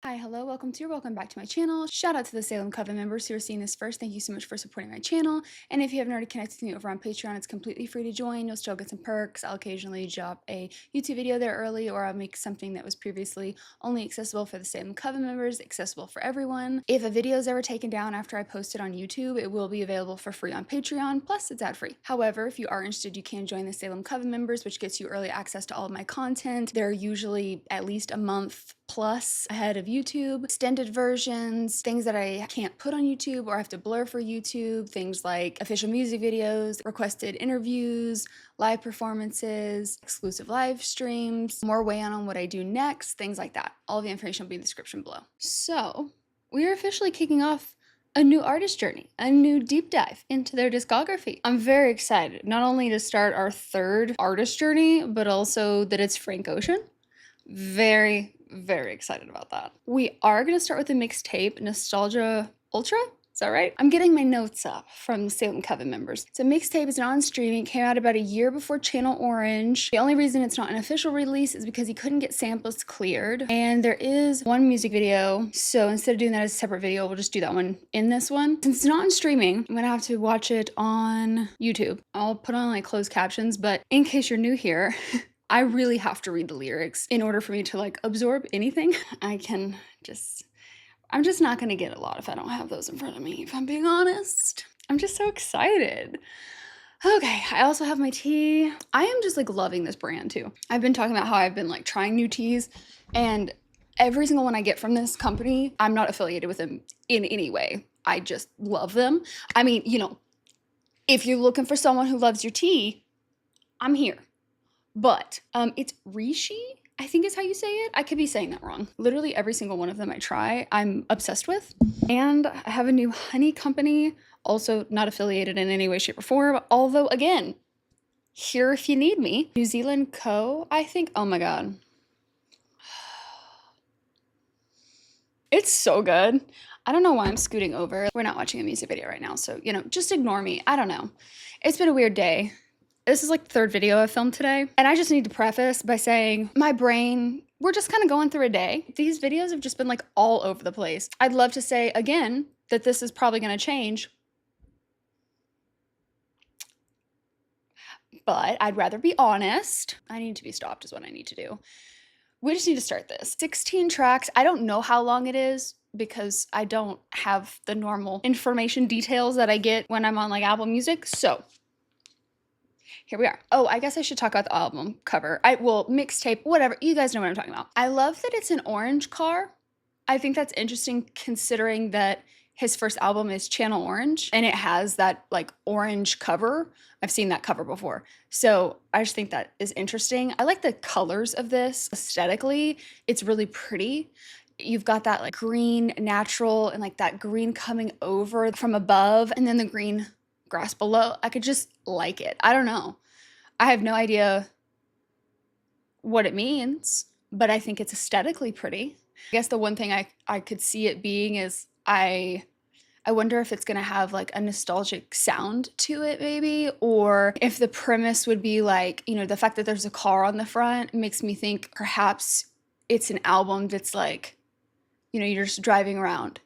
Hi, hello, welcome back to my channel. Shout out to the Salem Coven members who are seeing this first. Thank you so much for supporting my channel. And if you haven't already connected with me over on Patreon, it's completely free to join. You'll still get some perks. I'll occasionally drop a YouTube video there early, or I'll make something that was previously only accessible for the Salem Coven members, accessible for everyone. If a video is ever taken down after I post it on YouTube, it will be available for free on Patreon, plus it's ad-free. However, if you are interested, you can join the Salem Coven members, which gets you early access to all of my content. They're usually at least a month plus ahead of YouTube, extended versions, things that I can't put on YouTube or have to blur for YouTube, things like official music videos, requested interviews, live performances, exclusive live streams, more weigh in on what I do next, things like that. All the information will be in the description below. So we are officially kicking off a new artist journey, a new deep dive into their discography. I'm very excited, not only to start our third artist journey, but also that it's Frank Ocean. Very excited about that. We are going to start with the mixtape Nostalgia Ultra. Is that right? I'm getting my notes up from Salem Coven members. So mixtape is not on streaming. It came out about a year before Channel Orange. The only reason it's not an official release is because he couldn't get samples cleared. And there is one music video. So instead of doing that as a separate video, we'll just do that one in this one. Since it's not on streaming, I'm going to have to watch it on YouTube. I'll put on like closed captions, but in case you're new here, I really have to read the lyrics in order for me to like absorb anything. I'm just not gonna get a lot if I don't have those in front of me, if I'm being honest. I'm just so excited. Okay, I also have my tea. I am just like loving this brand too. I've been talking about how I've been like trying new teas, and every single one I get from this company, I'm not affiliated with them in any way. I just love them. I mean, you know, if you're looking for someone who loves your tea, I'm here. But it's Rishi, I think is how you say it. I could be saying that wrong. Literally every single one of them I try, I'm obsessed with. And I have a new honey company, also not affiliated in any way, shape, or form. Although, again, here if you need me. New Zealand Co, I think. Oh my God. It's so good. I don't know why I'm scooting over. We're not watching a music video right now, so, you know, just ignore me. I don't know. It's been a weird day. This is like the third video I filmed today, and I just need to preface by saying my brain, we're just kind of going through a day. These videos have just been like all over the place. I'd love to say again that this is probably going to change, but I'd rather be honest. I need to be stopped is what I need to do. We just need to start this. 16 tracks. I don't know how long it is because I don't have the normal information details that I get when I'm on like Apple Music. So here we are. Oh, I guess I should talk about the album cover. Mixtape, whatever. You guys know what I'm talking about. I love that it's an orange car. I think that's interesting considering that his first album is Channel Orange and it has that like orange cover. I've seen that cover before. So I just think that is interesting. I like the colors of this aesthetically. It's really pretty. You've got that like green natural and like that green coming over from above and then the green grass below. I could just like it. I don't know. I have no idea what it means, but I think it's aesthetically pretty. I guess the one thing I could see it being is I wonder if it's gonna have like a nostalgic sound to it maybe, or if the premise would be like, you know, the fact that there's a car on the front makes me think perhaps it's an album that's like, you know, you're just driving around.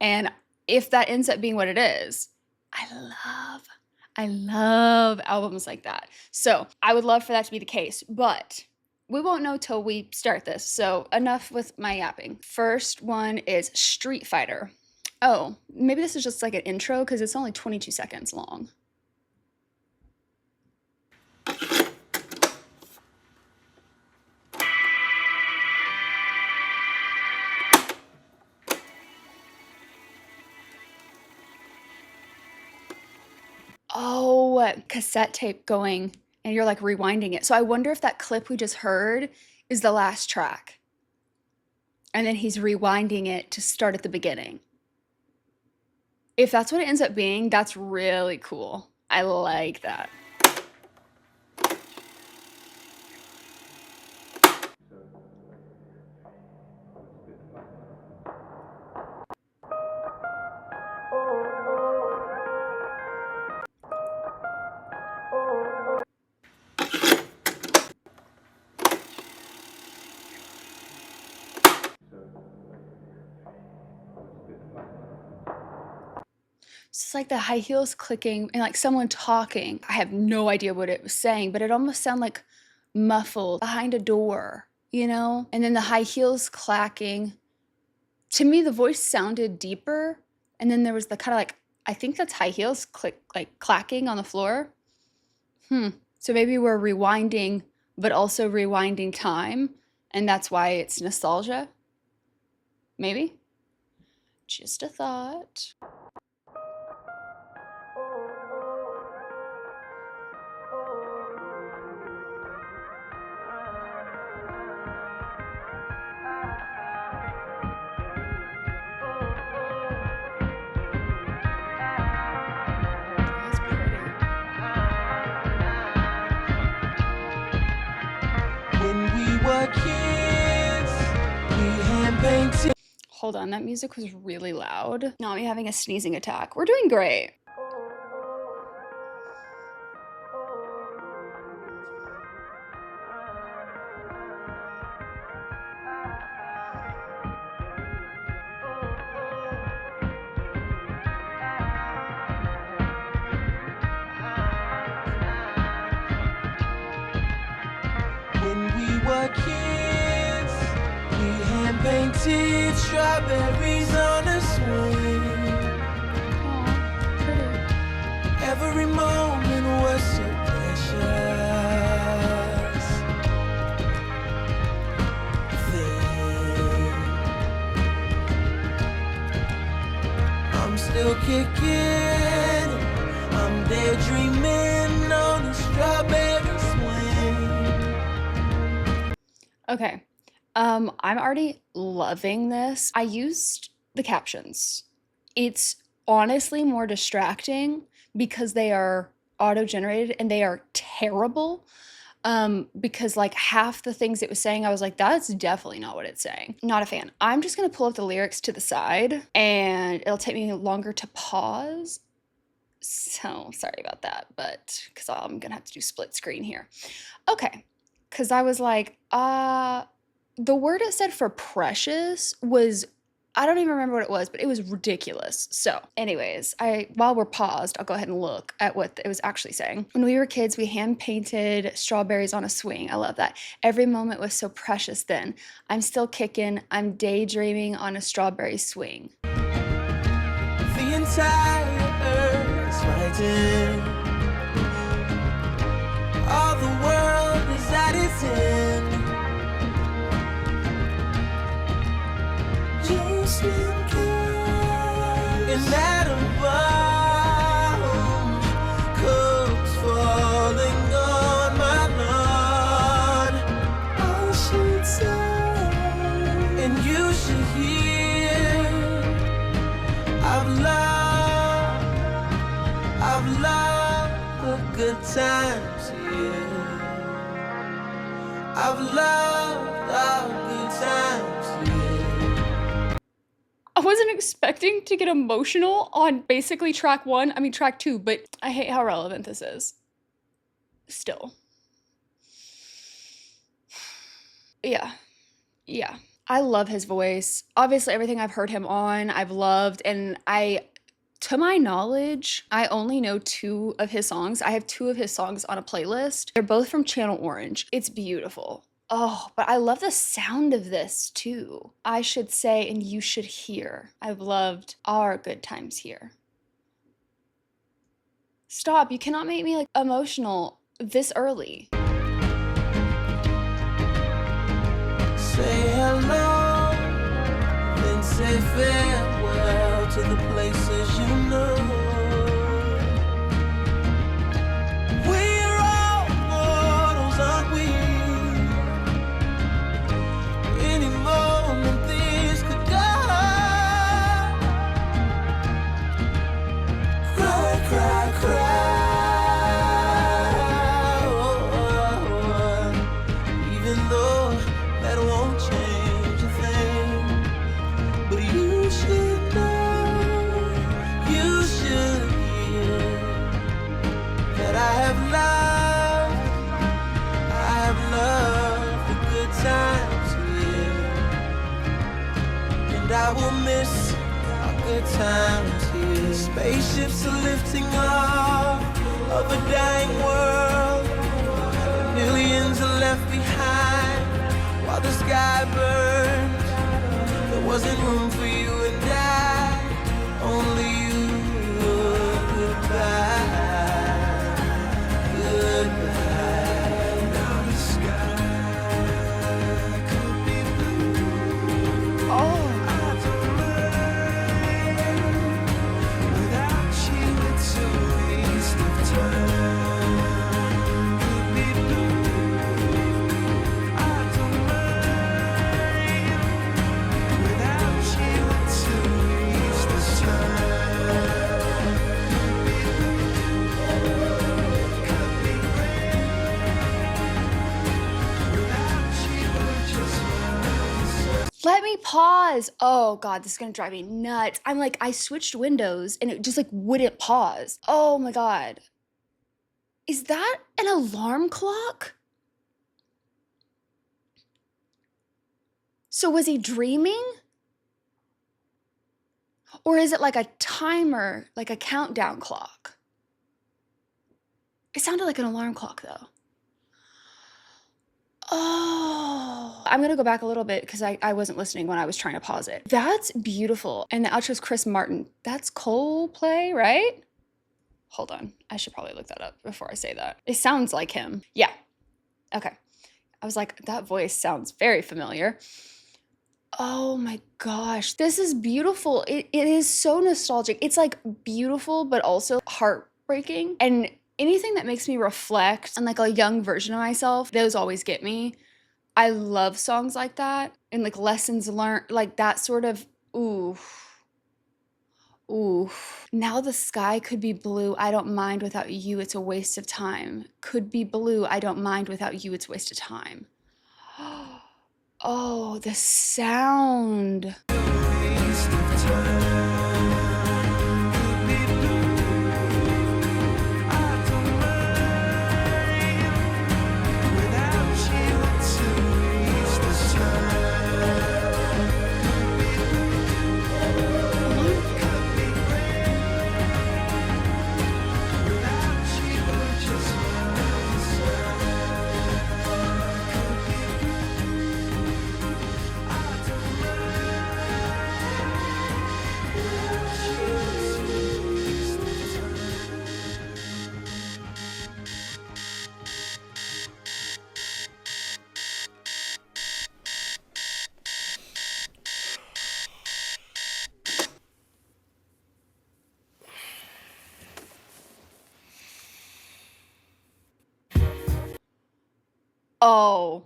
And if that ends up being what it is, I love albums like that. So I would love for that to be the case, but we won't know till we start this. So enough with my yapping. First one is Street Fighter. Oh, maybe this is just like an intro because it's only 22 seconds long. Oh, cassette tape going and you're like rewinding it. So I wonder if that clip we just heard is the last track. And then he's rewinding it to start at the beginning. If that's what it ends up being, that's really cool. I like that. It's like the high heels clicking and like someone talking. I have no idea what it was saying, but it almost sounded like muffled behind a door, you know? And then the high heels clacking. To me, the voice sounded deeper. And then there was the kind of like, I think that's high heels clacking on the floor. So maybe we're rewinding, but also rewinding time. And that's why it's nostalgia. Maybe. Just a thought. Hold on, that music was really loud. Not me having a sneezing attack. We're doing great. When we were kids, we hand painted strawberries on a swing. Every moment was so precious. Then I'm still kicking. I'm daydreaming on a strawberry swing. Okay. I'm already loving this. I used the captions. It's honestly more distracting because they are auto-generated and they are terrible. Because like half the things it was saying, I was like, that's definitely not what it's saying. Not a fan. I'm just gonna pull up the lyrics to the side and it'll take me longer to pause. So sorry about that, but because I'm gonna have to do split screen here. Okay, because I was like, the word it said for precious was, I don't even remember what it was, but it was ridiculous. So anyways, while we're paused, I'll go ahead and look at what it was actually saying. When we were kids, we hand painted strawberries on a swing. I love that. Every moment was so precious then. I'm still kicking. I'm daydreaming on a strawberry swing. The entire earth is fighting. All the world is at its end. Just in case. And that abound comes falling on my lawn. I should say, and you should hear. I've loved the good times here. I've loved our good times here. I wasn't expecting to get emotional on basically track 1, I mean track 2, but I hate how relevant this is. Still. Yeah. I love his voice. Obviously everything I've heard him on, I've loved, and to my knowledge, I only know 2 of his songs. I have 2 of his songs on a playlist. They're both from Channel Orange. It's beautiful. Oh, but I love the sound of this too. I should say, and you should hear. I've loved our good times here. Stop, you cannot make me like emotional this early. Say hello, then say farewell to the places you know. We're all mortals, aren't we? Any moment this could go. Cry, cry, cry. Oh, even though that won't change a thing. But you should know, you should hear that I have loved the good times here. And I will miss our good times here. Spaceships are lifting off of a dying world. Millions are left behind while the sky burns. There wasn't room for you and I, only you. Goodbye, goodbye. Now the sky could be blue. Oh. Without you, it's a waste of time. Could be blue. I don't mind. Without you, it's a waste of time. Could be rain. Without you, I'm just lost. Let me pause. Oh God, this is gonna drive me nuts. I'm like, I switched windows and it just like wouldn't pause. Oh my God. Is that an alarm clock? So was he dreaming? Or is it like a timer, like a countdown clock? It sounded like an alarm clock though. Oh, I'm gonna go back a little bit because I wasn't listening when I was trying to pause it. That's beautiful. And the outro is Chris Martin. That's Coldplay, right? Hold on. I should probably look that up before I say that. It sounds like him. Yeah. Okay. I was like, that voice sounds very familiar. Oh my gosh. This is beautiful. It is so nostalgic. It's like beautiful, but also heartbreaking. And anything that makes me reflect on like a young version of myself, those always get me. I love songs like that and like lessons learned, like that sort of, ooh. Ooh. Now the sky could be blue. I don't mind without you. It's a waste of time. Could be blue. I don't mind without you. It's a waste of time. Oh, the sound. Waste of time. Could be blue. I don't mind. Without you, it's a waste of time. Could be rain. Without you, I'm just lost. Could be blue. I don't mind. Without you, it's a waste of time. Oh,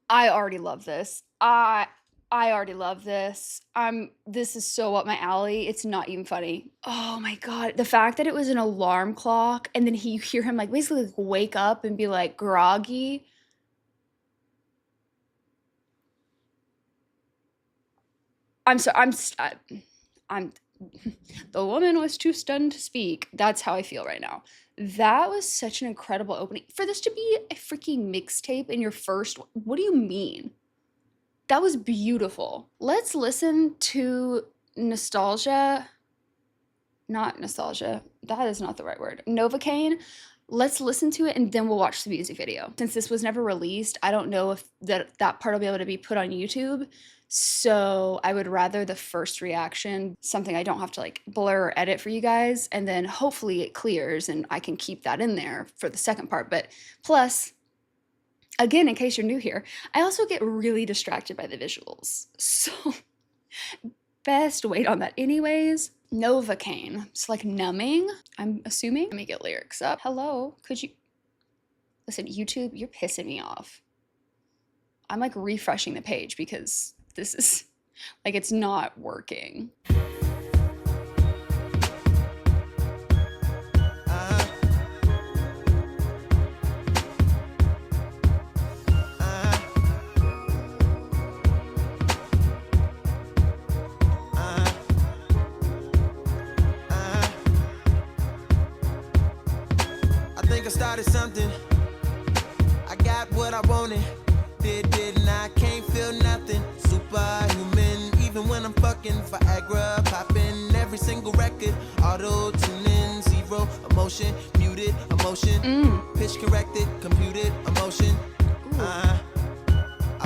I already love this. I already love this. This is so up my alley. It's not even funny. Oh my God. The fact that it was an alarm clock and then you hear him like basically like wake up and be like groggy. I'm so I'm the woman was too stunned to speak. That's how I feel right now. That was such an incredible opening. For this to be a freaking mixtape in your first, what do you mean? That was beautiful. Let's listen to nostalgia. Not nostalgia. That is not the right word. Novacane. Let's listen to it and then we'll watch the music video. Since this was never released, I don't know if that part will be able to be put on YouTube. So I would rather the first reaction, something I don't have to like blur or edit for you guys, and then hopefully it clears and I can keep that in there for the second part. But plus, again, in case you're new here, I also get really distracted by the visuals. So best wait on that anyways. Novacane. It's like numbing, I'm assuming. Let me get lyrics up. Hello, could you... Listen, YouTube, you're pissing me off. I'm like refreshing the page because this is like it's not working. I started something. I got what I wanted. Didn't I? Can't feel nothing. Superhuman, even when I'm I'm fucking Viagra, popping every single record, auto tuning, zero emotion, muted emotion, pitch corrected, computed emotion. I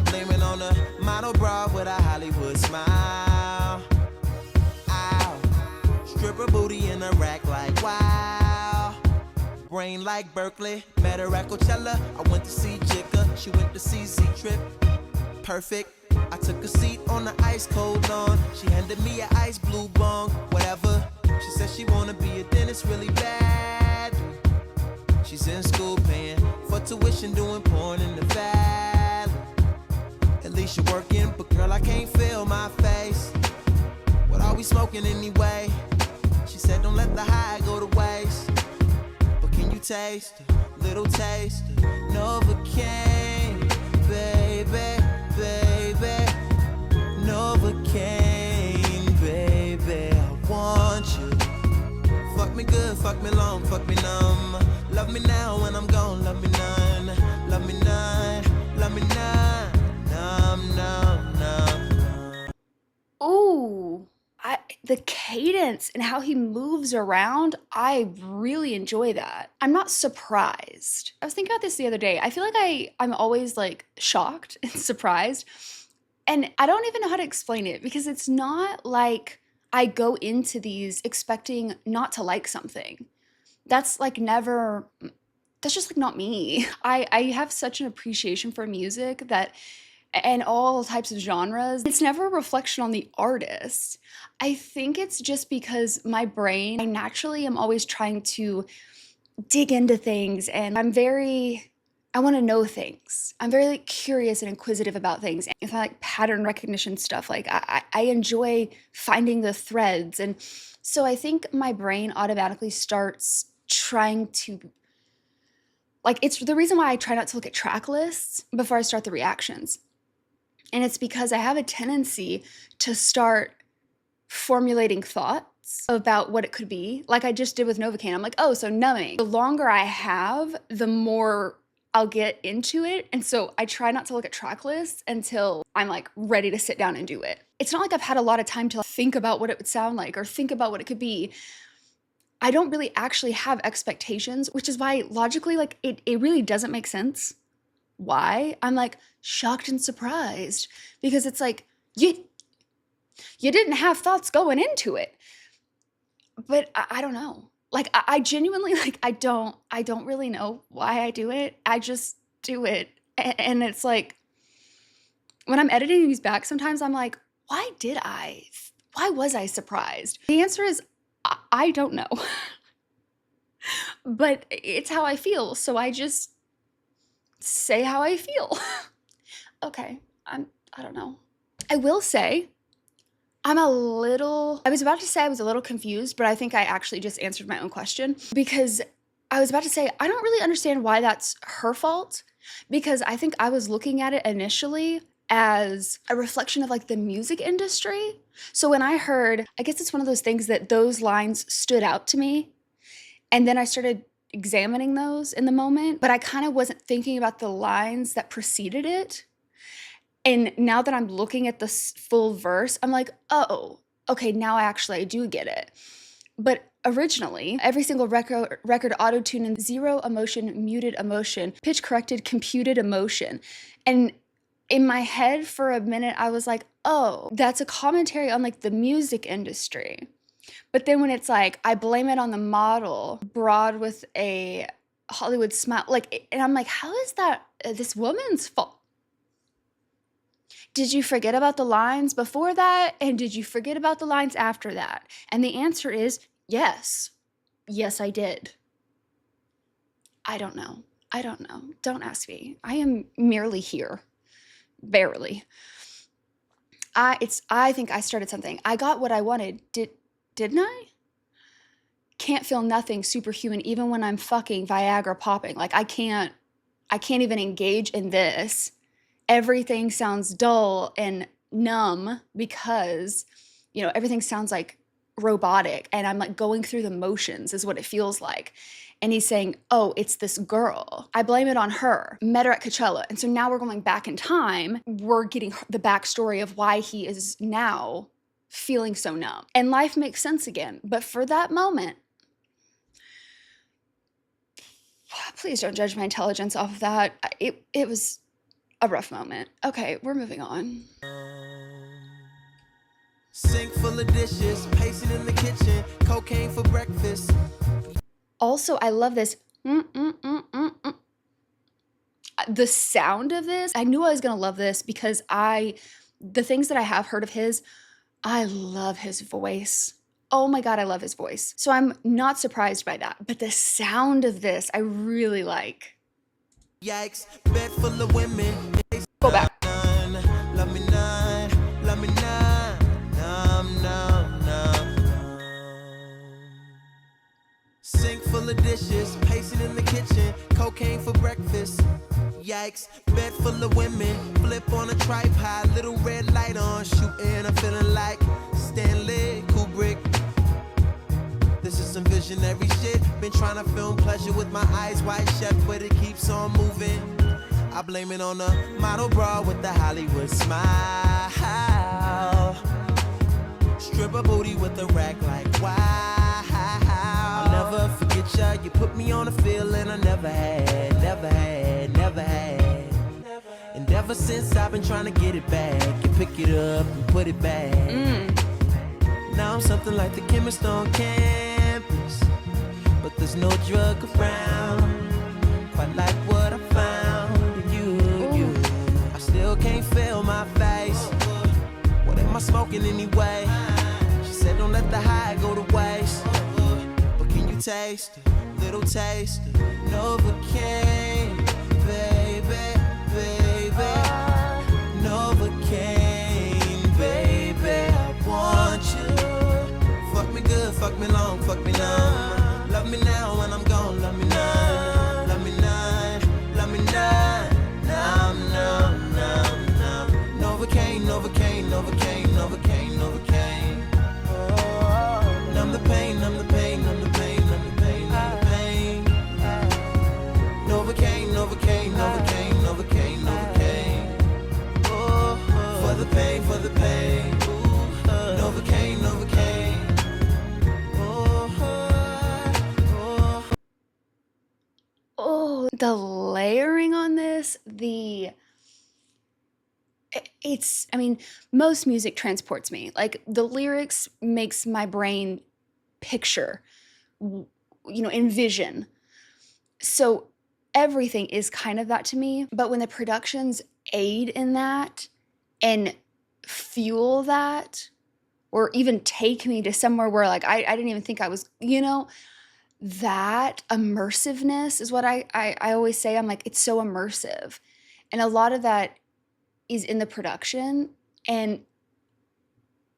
blame it on a model bra with a Hollywood smile. Ow, stripper booty in a rack like wow. Brain like Berkeley, met her at Coachella. I went to see Jigga, she went to see Z-Trip. Perfect. I took a seat on the ice cold lawn. She handed me an ice blue bong, whatever. She said she wanna be a dentist really bad. She's in school paying for tuition, doing porn in the valley. At least you're working, but girl, I can't feel my face. What are we smoking anyway? She said don't let the high go to waste. But can you taste a little taste of Novocaine, baby? Baby, Novocaine, baby, I want you. Fuck me good, fuck me long, fuck me numb. Love me now when I'm gone, love me none. Love me none, love me none. Numb, numb, numb. Ooh, the cadence and how he moves around, I really enjoy that. I'm not surprised. I was thinking about this the other day. I feel like I'm always like shocked and surprised. And I don't even know how to explain it because it's not like I go into these expecting not to like something. That's like never, that's just like not me. I have such an appreciation for music that, and all types of genres, it's never a reflection on the artist. I think it's just because my brain, I naturally am always trying to dig into things, and I want to know things. I'm very like curious and inquisitive about things. If I like pattern recognition stuff, like I enjoy finding the threads. And so I think my brain automatically starts trying to, like, it's the reason why I try not to look at track lists before I start the reactions. And it's because I have a tendency to start formulating thoughts about what it could be. Like I just did with Novocaine. I'm like, oh, so numbing. The longer I have, the more I'll get into it. And so I try not to look at track lists until I'm like ready to sit down and do it. It's not like I've had a lot of time to think about what it would sound like or think about what it could be. I don't really actually have expectations, which is why logically, like it really doesn't make sense. Why? I'm like shocked and surprised because it's like, you didn't have thoughts going into it. But I don't know. Like I genuinely, like I don't really know why I do it. I just do it. And it's like when I'm editing these back, sometimes I'm like, why was I surprised? The answer is I don't know. But it's how I feel. So I just say how I feel. Okay. I don't know. I will say I was about to say I was a little confused, but I think I actually just answered my own question because I was about to say, I don't really understand why that's her fault because I think I was looking at it initially as a reflection of like the music industry. So when I heard, I guess it's one of those things that those lines stood out to me. And then I started examining those in the moment, but I kind of wasn't thinking about the lines that preceded it. And now that I'm looking at the full verse, I'm like, oh, okay, now I do get it. But originally, every single record auto-tuned in zero emotion, muted emotion, pitch corrected, computed emotion. And in my head for a minute, I was like, oh, that's a commentary on like the music industry. But then when it's like, I blame it on the model, broad with a Hollywood smile, like, and I'm like, how is that this woman's fault? Did you forget about the lines before that? And did you forget about the lines after that? And the answer is yes. Yes, I did. I don't know. Don't ask me. I am merely here. Barely. I think I started something. I got what I wanted. Didn't I? Can't feel nothing superhuman even when I'm fucking Viagra popping. Like I can't even engage in this. Everything sounds dull and numb because, everything sounds like robotic and I'm like going through the motions is what it feels like. And he's saying, oh, it's this girl. I blame it on her. Met her at Coachella. And so now we're going back in time. We're getting the backstory of why he is now feeling so numb. And life makes sense again. But for that moment, please don't judge my intelligence off of that. It was a rough moment. Okay, we're moving on. Sink full of dishes, pacing in the kitchen, cocaine for breakfast. Also, I love this. The sound of this, I knew I was gonna love this because the things that I have heard of his, I love his voice. Oh my God, I love his voice. So I'm not surprised by that. But the sound of this, I really like. Yikes, bed full of women. Go back. Love me none, love me none. Numb, numb, numb. Sink full of dishes, pacing in the kitchen, cocaine for breakfast. Yikes, bed full of women, flip on a tripod, little red light on, shooting, I'm feeling like Stanley Kubrick. This is some visionary shit, been trying to film pleasure with my eyes wide shut, but it keeps on moving. I blame it on the model bra with the Hollywood smile. Stripper booty with a rack like wow. I'll never forget ya, you put me on a feeling I never had, never had, never had. And ever since I've been trying to get it back and pick it up and put it back. Now I'm something like the chemist on campus, but there's no drug around quite like what I found in you. I still can't feel my face. What am I smoking anyway? She said don't let the high go to waste. But can you taste a little taste of Novocaine, baby, baby, Novocaine, baby, I want you. Fuck me good, fuck me long, fuck me numb. Love me now when I'm gone, love me none, love me none, love me none. Numb, numb, numb, numb. Novocaine, Novocaine, Novocaine, Novocaine, Novocaine. Oh, numb the pain, numb the pain, numb the pain, numb the pain, numb the pain. Novocaine, Novocaine, Novocaine, Novocaine, Novocaine. Oh, for the pain, for the pain. Novocaine, Novocaine. Oh, the layering on this, I mean, most music transports me. Like the lyrics makes my brain picture, envision. So everything is kind of that to me. But when the productions aid in that and fuel that, or even take me to somewhere where like I didn't even think I was, that immersiveness is what I always say. I'm like, it's so immersive. And a lot of that is in the production. And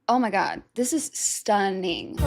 oh my God, this is stunning.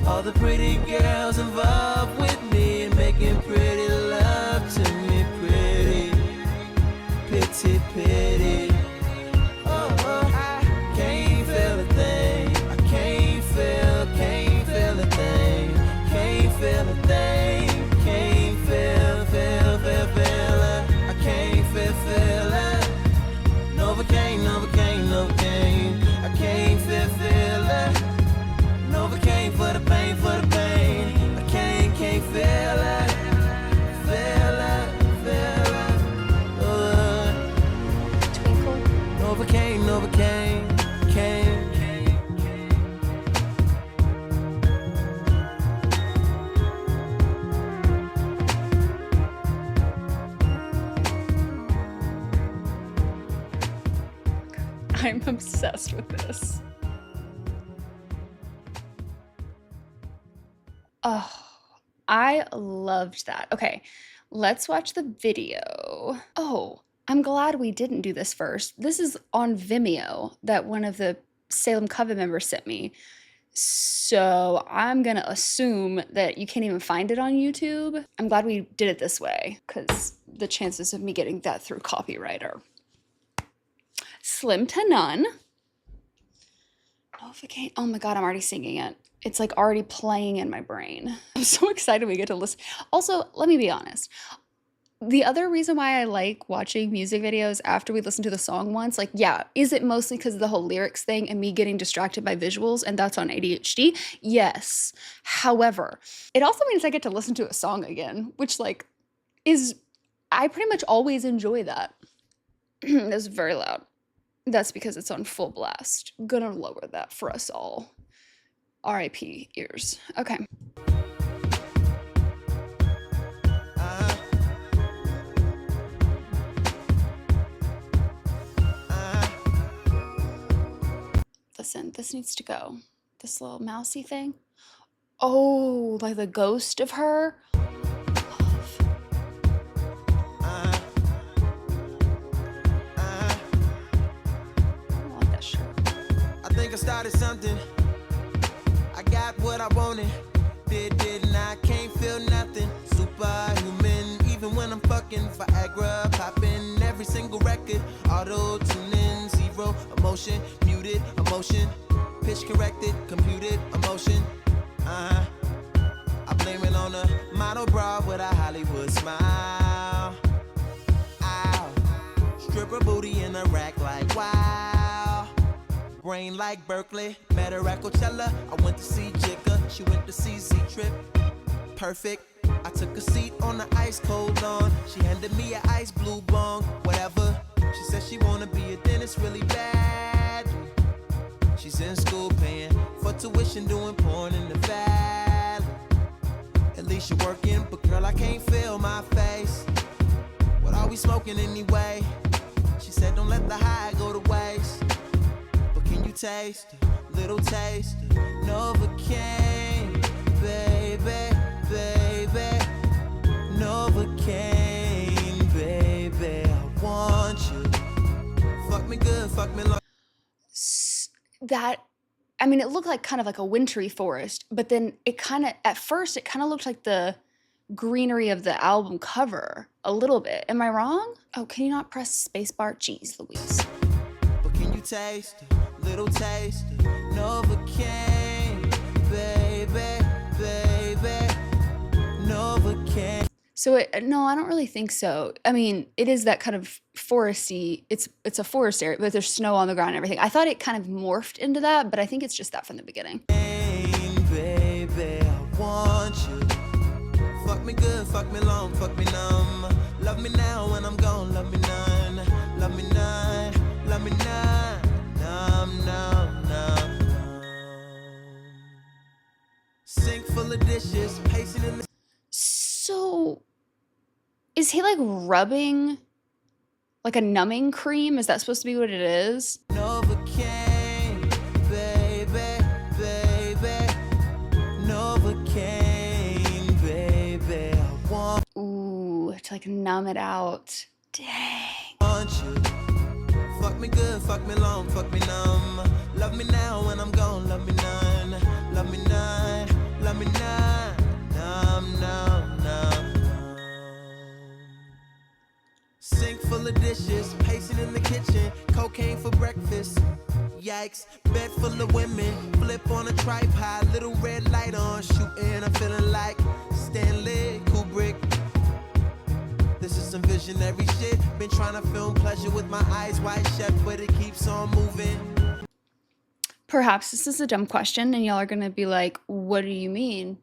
All the pretty girls involved with me and making pretty love to me, pretty, pity, pity. Oh, I can't feel a thing. I can't feel a thing. Can't feel a thing. Can't feel it. I can't feel it. Novocaine, Novocaine, Novocaine. I can't feel it. Novocaine for the pain, for the pain. I can't feel it, feel it. Twinkle. Novocaine, Novocaine, cane. I'm obsessed with this. Oh, I loved that. Okay, let's watch the video. Oh, I'm glad we didn't do this first. This is on Vimeo that one of the Salem Coven members sent me. So I'm gonna assume that you can't even find it on YouTube. I'm glad we did it this way, because the chances of me getting that through copyright are slim to none. Novacane. Oh my god, I'm already singing it. It's like already playing in my brain. I'm so excited we get to listen. Also, let me be honest. The other reason why I like watching music videos after we listen to the song once, like, yeah, is it mostly because of the whole lyrics thing and me getting distracted by visuals and that's on ADHD? Yes. However, it also means I get to listen to a song again, which, like, I pretty much always enjoy that. That's very loud. That's because it's on full blast. I'm gonna lower that for us all. RIP ears. Okay. Listen, this needs to go. This little mousy thing. Oh, like the ghost of her. I want that shirt. I think I started something. I got what I wanted. Didn't I? Can't feel nothing. Superhuman, even when I'm fucking Viagra, popping every single record. Auto tuning, zero emotion, muted emotion, pitch corrected, computed emotion. I blame it on a model bra with a Hollywood smile. Ow, stripper booty in a rack like wow. Brain like Berkeley, met her at Coachella. I went to see Jigga, she went to see Z-Trip. Perfect. I took a seat on the ice cold lawn. She handed me an ice blue bong, whatever. She said she wanna be a dentist really bad. She's in school paying for tuition, doing porn in the valley. At least you're working, but girl, I can't feel my face. What are we smoking anyway? She said don't let the high go to waste. But can you taste a little taste of Novocaine, baby, baby, Novocaine, baby, I want you. Fuck me good, fuck me long. That, I mean, it looked like kind of like a wintry forest, but then it kind of, at first, it kind of looked like the greenery of the album cover a little bit. Am I wrong? Oh, can you not press spacebar? Jeez Louise. But can you taste a little taste of Novocaine, baby, baby, Novocaine? So no, I don't really think so. I mean, it is that kind of foresty. It's a forest area, but there's snow on the ground and everything. I thought it kind of morphed into that, but I think it's just that from the beginning. Baby, I want you. Fuck me good, fuck me long, fuck me numb. Love me now when I'm gone, love me none. Love me none, love me none. Numb, numb, numb, numb. Sink full of dishes, pacing in the... So, is he like rubbing like a numbing cream? Is that supposed to be what it is? Novocaine, baby, baby, Novocaine, baby, I want... Ooh, to like numb it out. Dang. Want you. Fuck me good, fuck me long, fuck me numb. Love me now when I'm gone, love me none. Love me none, love me none. Numb, numb, numb, numb. Sink full of dishes, pacing in the kitchen. Cocaine for breakfast. Yikes, bed full of women. Flip on a tripod, little red light on. Shooting, I'm feeling like Stanley Kubrick. This is some visionary shit. Been trying to film pleasure with my eyes wide shut, but it keeps on moving. Perhaps this is a dumb question and y'all are gonna be like, what do you mean?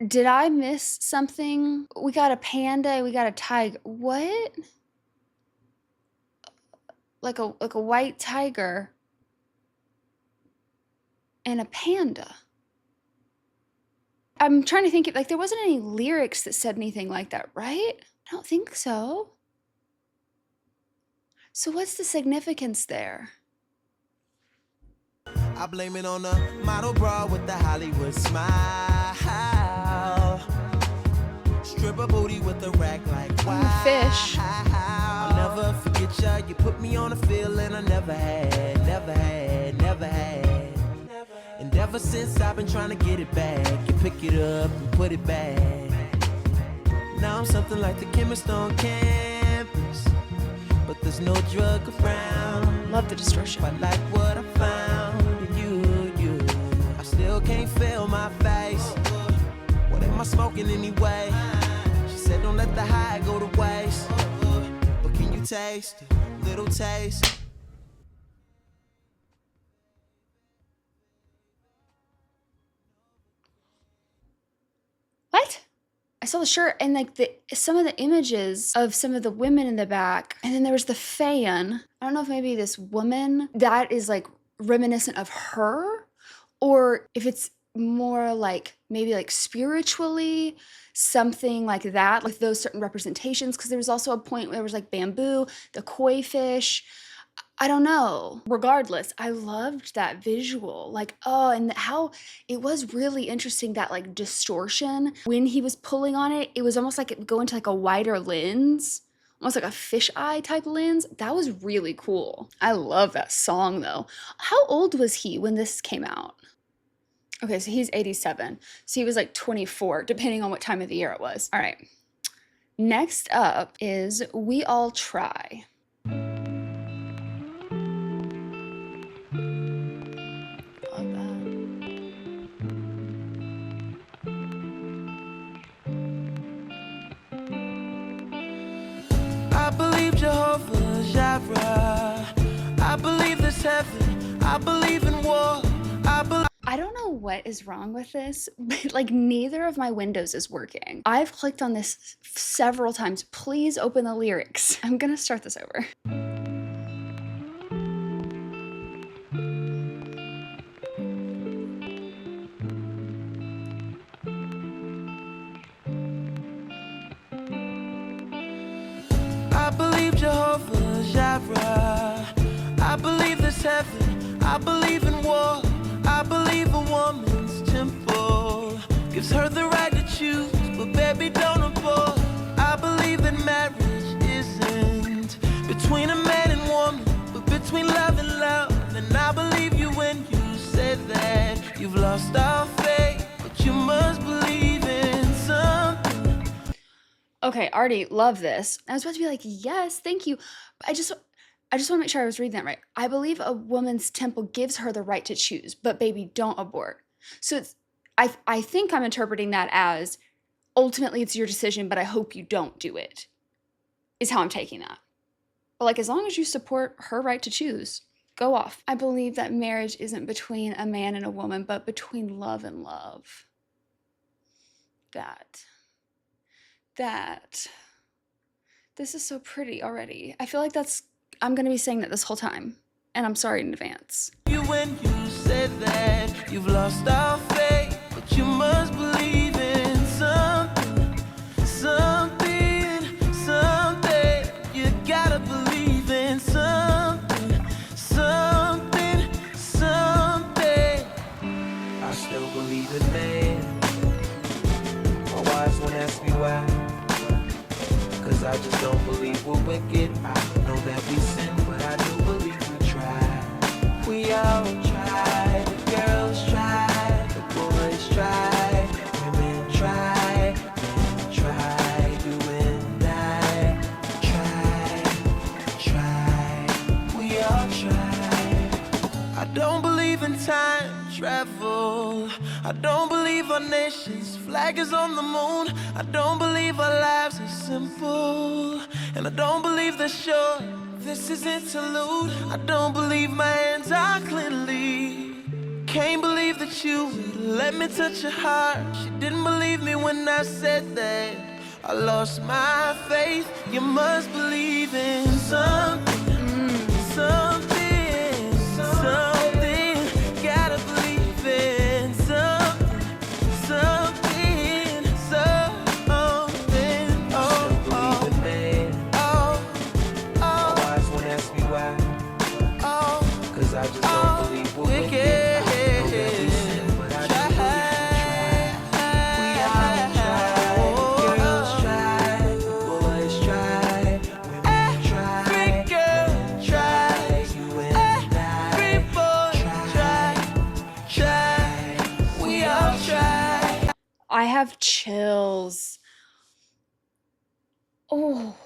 Did I miss something? We got a panda, we got a tiger. What? Like a white tiger and a panda. I'm trying to think if, like, there wasn't any lyrics that said anything like that, right? I don't think so. So what's the significance there? I blame it on a model bra with the Hollywood smile. Stripper booty with the rack like wow. Fish. I'll never forget ya. You put me on a feeling I never had, never had, never had. And ever since I've been trying to get it back, you pick it up and put it back. Now I'm something like the chemist on campus, but there's no drug around. Love the distortion. I like what I found in you. I still can't feel my face. What am I smoking anyway? She said don't let the high go to waste. But can you taste a little taste? What? I saw the shirt and like some of the images of some of the women in the back, and then there was the fan. I don't know if maybe this woman that is like reminiscent of her, or if it's more like maybe like spiritually something like that, like those certain representations. Because there was also a point where there was like bamboo, the koi fish. I don't know. Regardless, I loved that visual. Like, oh, and how it was really interesting, that like distortion when he was pulling on it. It was almost like it would go into like a wider lens, almost like a fisheye type lens. That was really cool. I love that song though. How old was he when this came out? Okay, so he's 87. So he was like 24, depending on what time of the year it was. All right. Next up is We All Try. I believe Jehovah Jireh. I believe there's heaven. I believe in war. I don't know what is wrong with this, but like neither of my windows is working. I've clicked on this several times. Please open the lyrics. I'm gonna start this over. I believe Jehovah Jireh. I believe there's heaven. I believe in war. I believe a woman's temple gives her the right to choose, but baby don't abort. I believe that marriage isn't between a man and woman, but between love and love. And I believe you when you said that you've lost all faith, but you must believe in something. Okay, already love this. I was about to be like, yes, thank you. I just want to make sure I was reading that right. I believe a woman's temple gives her the right to choose, but baby, don't abort. So it's, I think I'm interpreting that as ultimately it's your decision, but I hope you don't do it, is how I'm taking that. But like, as long as you support her right to choose, go off. I believe that marriage isn't between a man and a woman, but between love and love. This is so pretty already. I feel like I'm gonna be saying that this whole time, and I'm sorry in advance. You when you said that you've lost all faith, but you must believe in something. You gotta believe in something. I still believe in man. My wives won't ask me why, 'cause I just don't believe we're wicked. I know that we sin, but I do believe we try. We all try. The girls try, the boys try, women try, men try, you and I try. We all try. I don't believe in time travel. I don't believe our nation's flag is on the moon. I don't believe our lives are simple. And I don't believe they're short. This is interlude. I don't believe my hands are cleanly. Can't believe that you would let me touch your heart. She didn't believe me when I said that I lost my faith. You must believe in something. Gotta believe in something. I just don't believe we're wicked. I know that we sin, but I do believe we try. We all try. Girls try, boys try, women try. I have chills. Oh,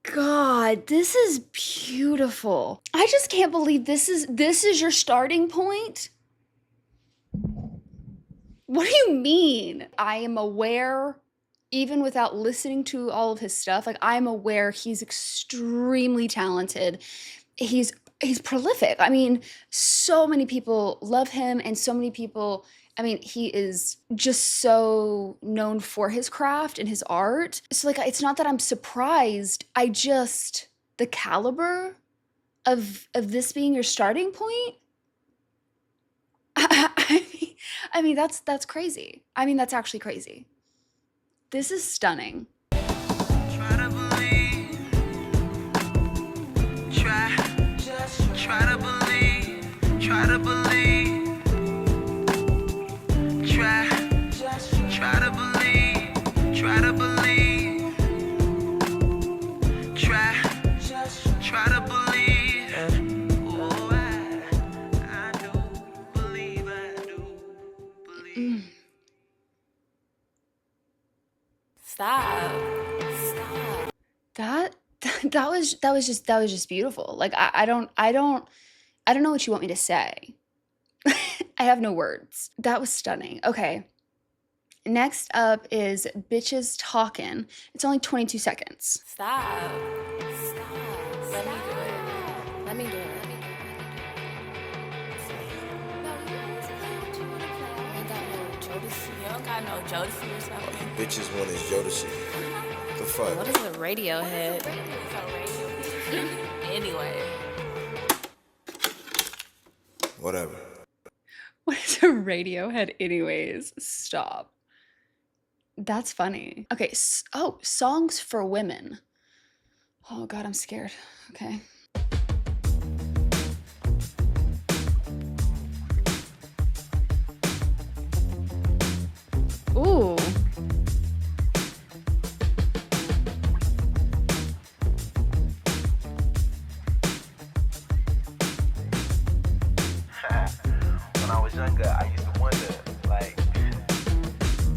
God, this is beautiful. I just can't believe this is your starting point. What do you mean? I am aware, even without listening to all of his stuff, like I'm aware he's extremely talented. He's he's prolific. I mean, so many people love him and so many people, I mean, he is just so known for his craft and his art. So like it's not that I'm surprised. I just the caliber of this being your starting point. I mean that's crazy. I mean that's actually crazy. This is stunning. Try to believe. Try to believe. Try to believe. Try to believe. Try to believe. Try to believe. Oh, I do believe. I do believe. Stop. That was just beautiful. Like I don't know what you want me to say. I have no words. That was stunning. Okay. Next up is Bitches Talkin'. It's only 22 seconds. Stop. Let me do it. Let me do it. You don't got no Jodeci or something. Bitches want his Jodeci. The fuck? What is a Radiohead? Anyway. Whatever. What is a Radiohead anyways? Stop. That's funny. Okay, oh, songs for women. Oh God, I'm scared. Okay. Ooh. When I was younger, I used to wonder, like,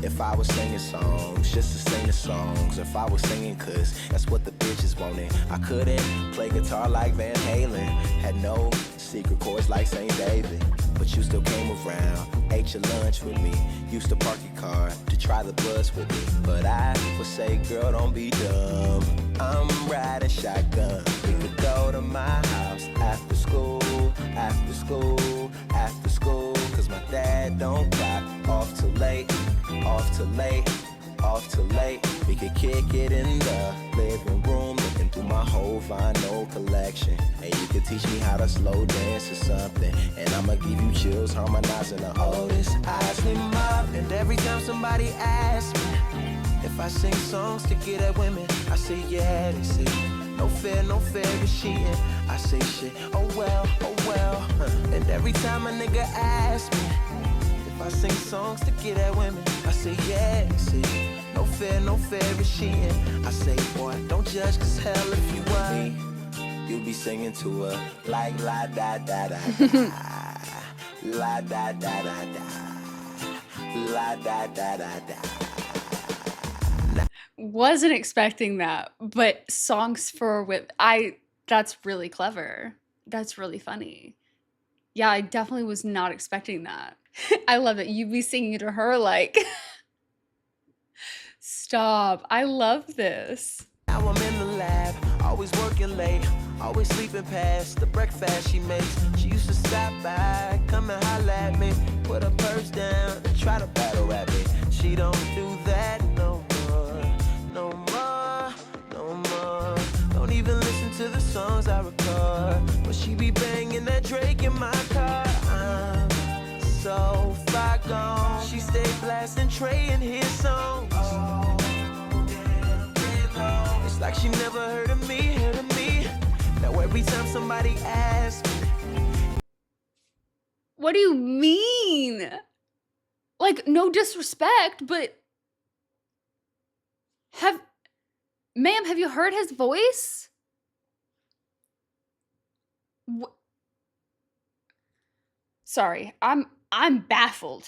If I was singing songs, just to sing the songs. If I was singing, cause that's what the bitches wanted. I couldn't play guitar like Van Halen. Had no secret chords like St. David. But you still came around, ate your lunch with me. Used to park your car to try the bus with me. But I would say, girl, don't be dumb. I'm riding shotgun. We could go to my house after school, after school, after school. Cause my dad don't clock off till late, off till late, off till late. We could kick it in the living room, looking through my whole vinyl collection. And you could teach me how to slow dance or something. And I'ma give you chills, harmonizing the whole. This eyes lit up, and every time somebody asks me if I sing songs to get at women, I say yeah, they say no fair is cheating. I say shit, oh well, oh well. And every time a nigga asks me if I sing songs to get at women, I say yeah, they say no fair is cheating. I say boy, don't judge, cause hell if you want me, you'll be singing to her like la da da da da, la da da da da, la da da da da. Wasn't expecting that, but songs for that's really clever. That's really funny. Yeah, I definitely was not expecting that. I love it. You'd be singing to her like stop. I love this. Now I'm in the lab, always working late, always sleeping past the breakfast she makes. She used to stop by, come and holler at me, put her purse down and try to battle at me. She don't do that no more, no more, no more. Don't even listen to the songs I record, but she be banging that Drake in my car. I'm so far gone. She stay blasting Trey and his songs. It's like she never heard of me, Now every time somebody asks me, What do you mean? Like, no disrespect, but ma'am, have you heard his voice? Sorry, I'm I'm baffled.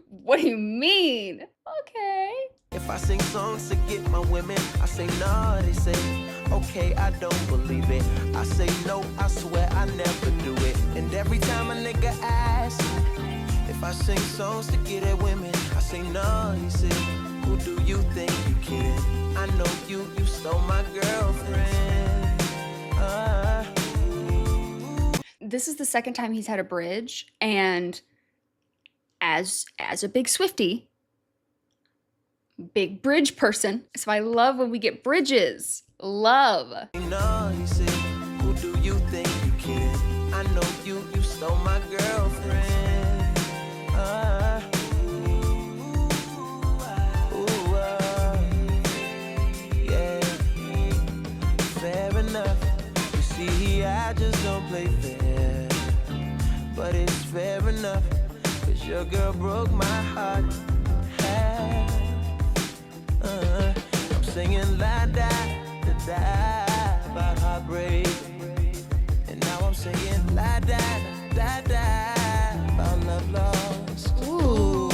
What do you mean? Okay. If I sing songs to get my women, I say nah, they say, okay, I don't believe it. I say no, I swear I never do it. And every time a nigga asks if I sing songs to get at women, I say nah, he say, who do you think you kidding? I know you stole my girlfriend. This is the second time he's had a bridge, and as a big SWIFTIE, big bridge person, so I love when we get bridges. Love. No, he said, who do you think you kidding? I know you stole my girlfriend. Yeah, fair enough. You see, I just don't play fair, but it's fair enough, 'cause your girl broke my heart. I'm singing la da da da about heartbreak, and now I'm singing la da da da about love lost. Ooh.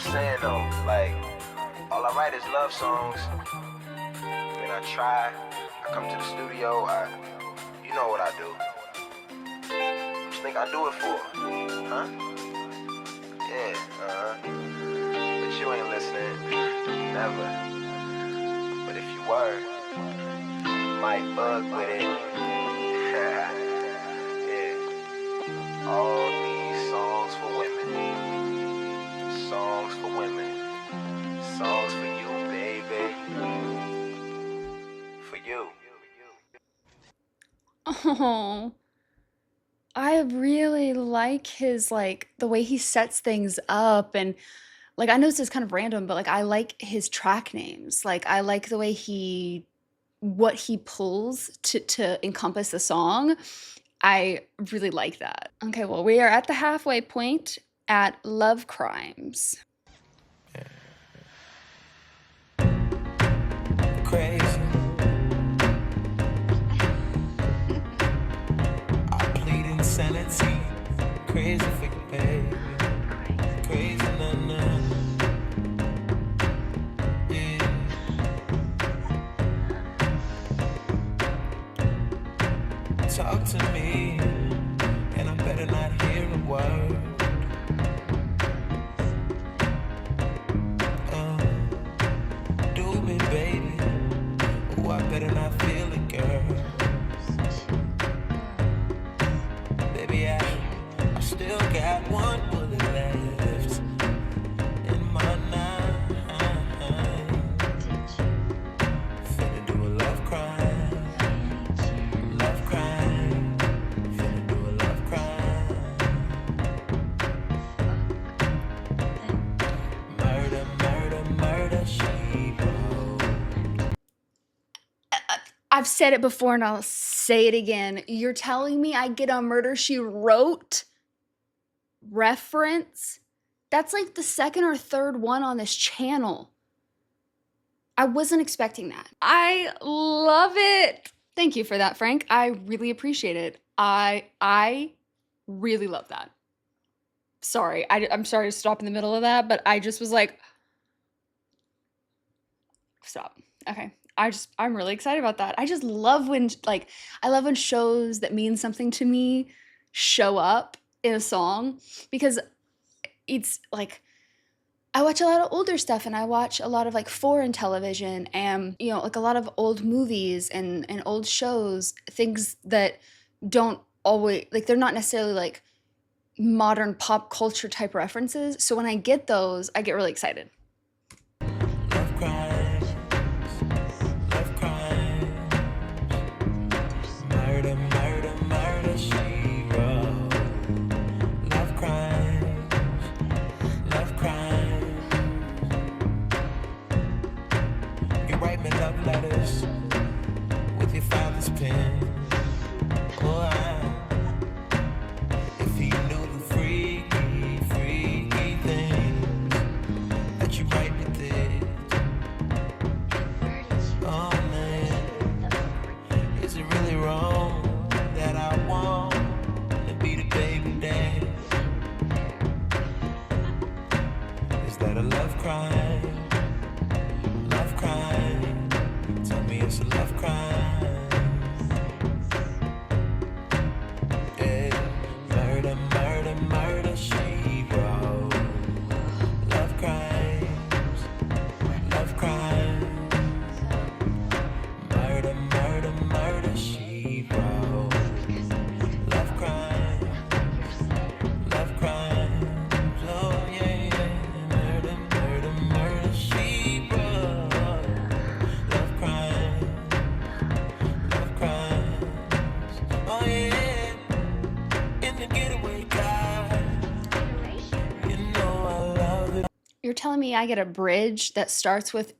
Saying though, like, all I write is love songs. When I try, I come to the studio, you know what I do. What you think I do it for? Huh? Yeah, but you ain't listening, never. But if you were, might bug with it. Yeah. All these songs for women. Songs for women. Songs for you, baby. For you. Oh, I really like his, like, the way he sets things up, and like, I know this is kind of random, but like, I like his track names. Like, I like the way what he pulls to encompass the song. I really like that. Okay, well, we are at the halfway point at Love Crimes. Crazy. I plead insanity. Crazy for you, baby. Crazy, nah. Yeah. Talk to me, and I better not hear a word. Do me, baby. Oh, I better not feel it, girl. Baby, I still got one bullet left in my nine. Finna do a love crime. Love crime. Finna do a love crime. Murder, murder, murder, she wrote. I've said it before and I'll say it again. You're telling me I get a Murder, She Wrote reference? That's like the second or third one on this channel. I wasn't expecting that. I love it. Thank you for that, Frank. I really appreciate it. I really love that. Sorry, I'm sorry to stop in the middle of that, but I just was like, stop. Okay. I'm really excited about that. I just love when, like, I love when shows that mean something to me show up in a song, because it's like, I watch a lot of older stuff, and I watch a lot of like foreign television, and you know, like a lot of old movies and old shows, things that don't always, like, they're not necessarily like modern pop culture type references. So when I get those, I get really excited. Love crimes, love crimes, murder, murder, murder, she wrote. Love crimes, that a love crime? Love crime. Tell me it's a love crime. Yeah. Murder, murder, murder, she wrote. Love crimes. Love crimes. Murder, murder, murder, she wrote. Love crimes. Love crimes. Oh yeah, yeah. Murder, murder, murder, she wrote. Love crimes. Love crimes. Oh yeah. In the getaway car. You know I love it. You're telling me I get a bridge that starts with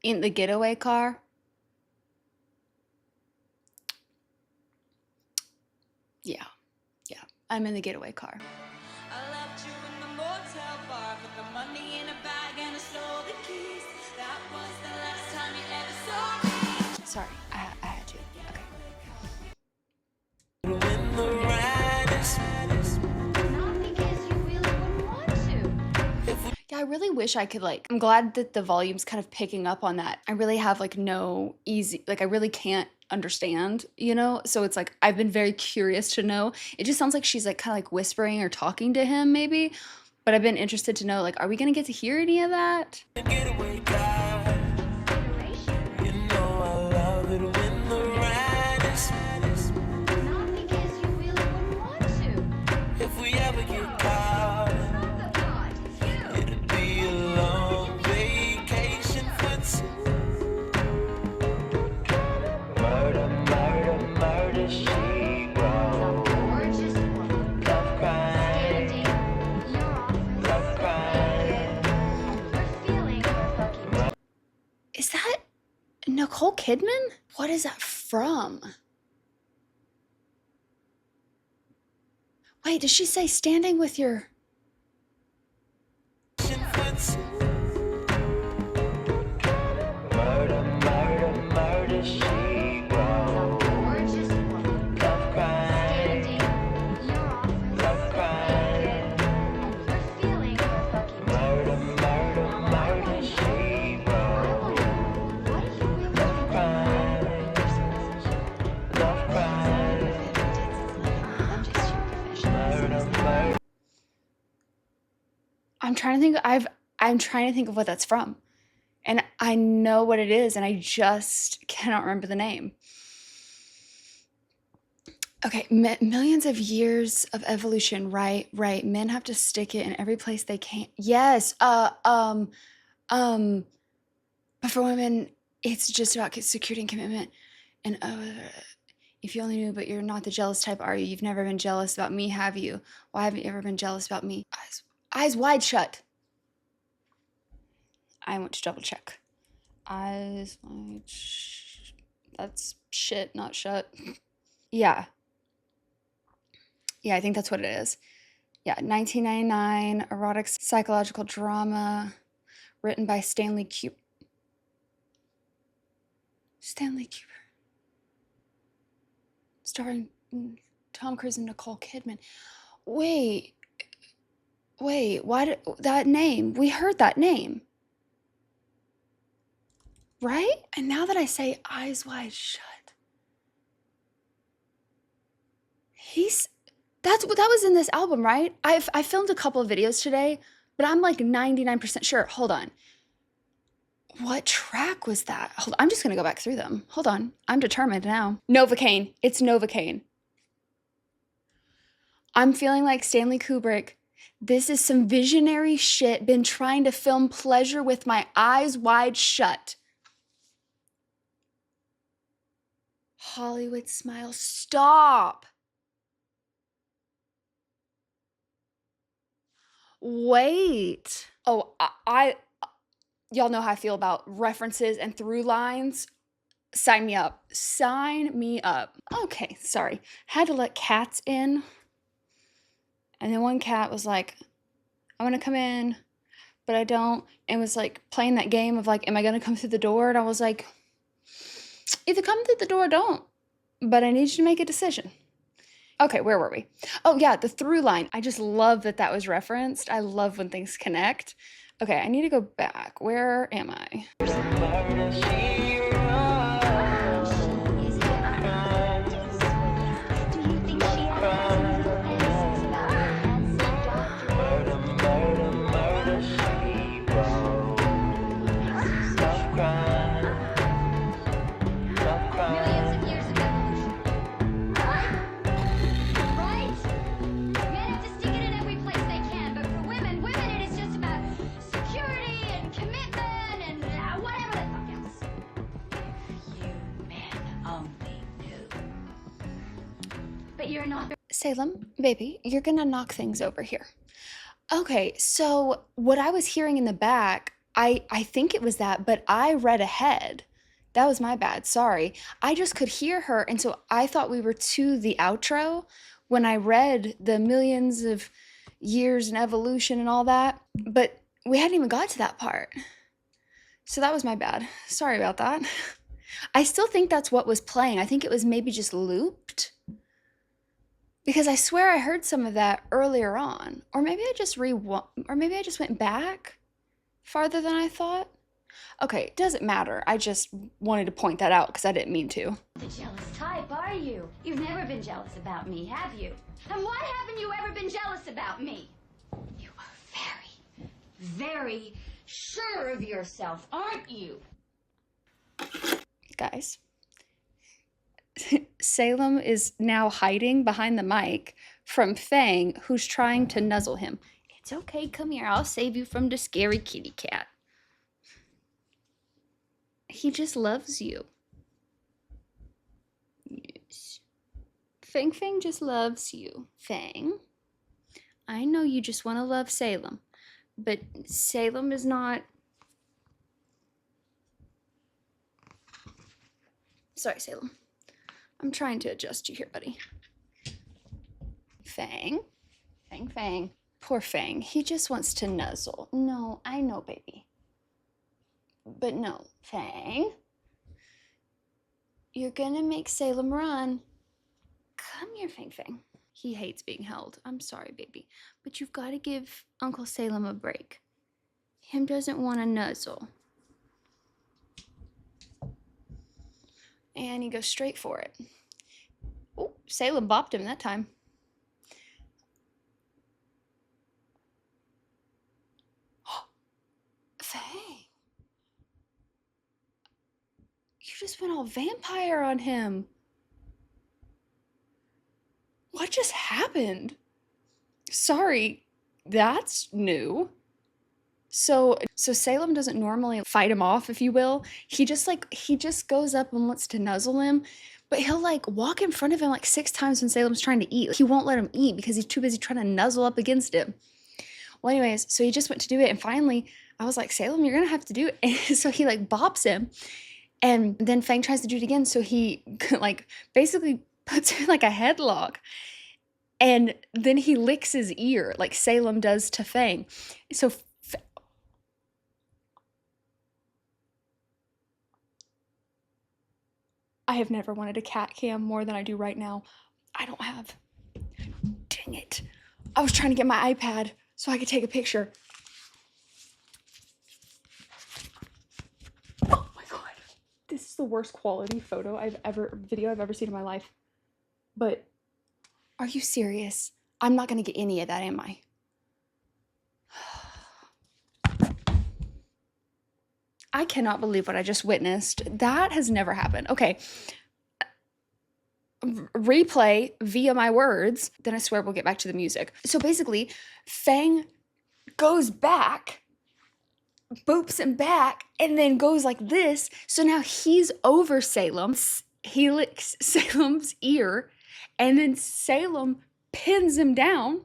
in the getaway car? Yeah. Yeah. I'm in the getaway car. I left you in the motel bar, put the money in a bag and I stole the keys. That was the last time you ever saw me. Sorry, I had to. Okay. When the ride is Not because you really wouldn't want to. Yeah, I really wish I could I'm glad that the volume's kind of picking up on that. I really have no easy, I really can't understand, you know? So it's I've been very curious to know. It just sounds like she's kind of whispering or talking to him maybe. But I've been interested to know, are we gonna get to hear any of that? the getaway car. You know I love it when the ride is Not because you really wouldn't want to. if we ever get caught, Not the thought. You. it'll be a long vacation for two. Murder, murder, murder, she wrote. Gorgeous woman. Love crime, Standing. You're offering love crime. we're feeling our lucky. Is that Nicole Kidman? What is that from? Wait, does she say standing with your... Murder, murder, murder, she wrote. Gorgeous woman. Love crime, Standing. You're offering love crime. we're feeling our lucky. Murder, murder, murder, she wrote. What do you really Love crime, love crime. I'm just your professional. Murder, murder. I'm trying to think of what that's from. And I know what it is, and I just cannot remember the name. Okay, millions of years of evolution, right? Men have to stick it in every place they can. Yes, but for women, it's just about security and commitment. And if you only knew, but you're not the jealous type, are you? You've never been jealous about me, have you? Why haven't you ever been jealous about me? Eyes wide shut. I went to double check. Eyes wide that's shit, not shut. Yeah. Yeah, I think that's what it is. Yeah, 1999, erotic psychological drama, written by Stanley Kubrick. Starring Tom Cruise and Nicole Kidman. Wait, why did that name? We heard that name. Right? And now that I say eyes wide shut, that was in this album, right? I filmed a couple of videos today, but I'm 99% sure. Hold on. What track was that? Hold on, I'm just gonna go back through them. Hold on. I'm determined now. Novacane. It's Novacane. I'm feeling like Stanley Kubrick. This is some visionary shit. Been trying to film pleasure with my eyes wide shut. Hollywood smile. Stop. Wait. Oh, y'all know how I feel about references and through lines. Sign me up. Sign me up. Okay, sorry. Had to let cats in. And then one cat was like, I want to come in, but I don't. And was playing that game of am I going to come through the door? And I was like, either come through the door or don't. But I need you to make a decision. Okay, where were we? Oh yeah, the through line. I just love that that was referenced. I love when things connect. Okay, I need to go back. Where am I? Millions of years of evolution. Right? Men have to stick it in every place they can, but for women, it is just about security and commitment and whatever the fuck else. You men only knew. But you're not. Salem, baby, you're gonna knock things over here. Okay, so what I was hearing in the back, I think it was that, but I read ahead. That was my bad, sorry. I just could hear her, and so I thought we were to the outro when I read the millions of years and evolution and all that, but we hadn't even got to that part. So that was my bad. Sorry about that. I still think that's what was playing. I think it was maybe just looped. Because I swear I heard some of that earlier on. Or maybe I just went back farther than I thought. Okay, doesn't matter. I just wanted to point that out because I didn't mean to. The jealous type, are you? You've never been jealous about me, have you? And why haven't you ever been jealous about me? You are very, very sure of yourself, aren't you? Guys, Salem is now hiding behind the mic from Fang, who's trying to nuzzle him. It's okay, come here. I'll save you from the scary kitty cat. He just loves you. Yes. Fang Fang just loves you. Fang, I know you just want to love Salem, but Salem is not... Sorry, Salem. I'm trying to adjust you here, buddy. Fang. Fang Fang. Poor Fang. He just wants to nuzzle. No, I know, baby. But no, Fang. You're gonna make Salem run. Come here, Fang Fang. He hates being held. I'm sorry, baby. But you've got to give Uncle Salem a break. Him doesn't want to nuzzle. And he goes straight for it. Oh, Salem bopped him that time. Fang. You just went all vampire on him. What just happened? Sorry, that's new. So Salem doesn't normally fight him off, if you will. He just goes up and wants to nuzzle him, but he'll like walk in front of him like 6 times when Salem's trying to eat. He won't let him eat because he's too busy trying to nuzzle up against him. Well, anyways, so he just went to do it, and finally I was like, Salem, you're gonna have to do it. And so he like bops him, and then Fang tries to do it again. So he like basically puts him in like a headlock, and then he licks his ear like Salem does to Fang. So I have never wanted a cat cam more than I do right now. I don't have. Dang it. I was trying to get my iPad so I could take a picture. Oh my god. This is the worst quality video I've ever seen in my life. But are you serious? I'm not gonna get any of that, am I? I cannot believe what I just witnessed. That has never happened. Okay. Replay via my words. Then I swear we'll get back to the music. So basically, Fang goes back, boops him back, and then goes like this. So now he's over Salem. He licks Salem's ear, and then Salem pins him down.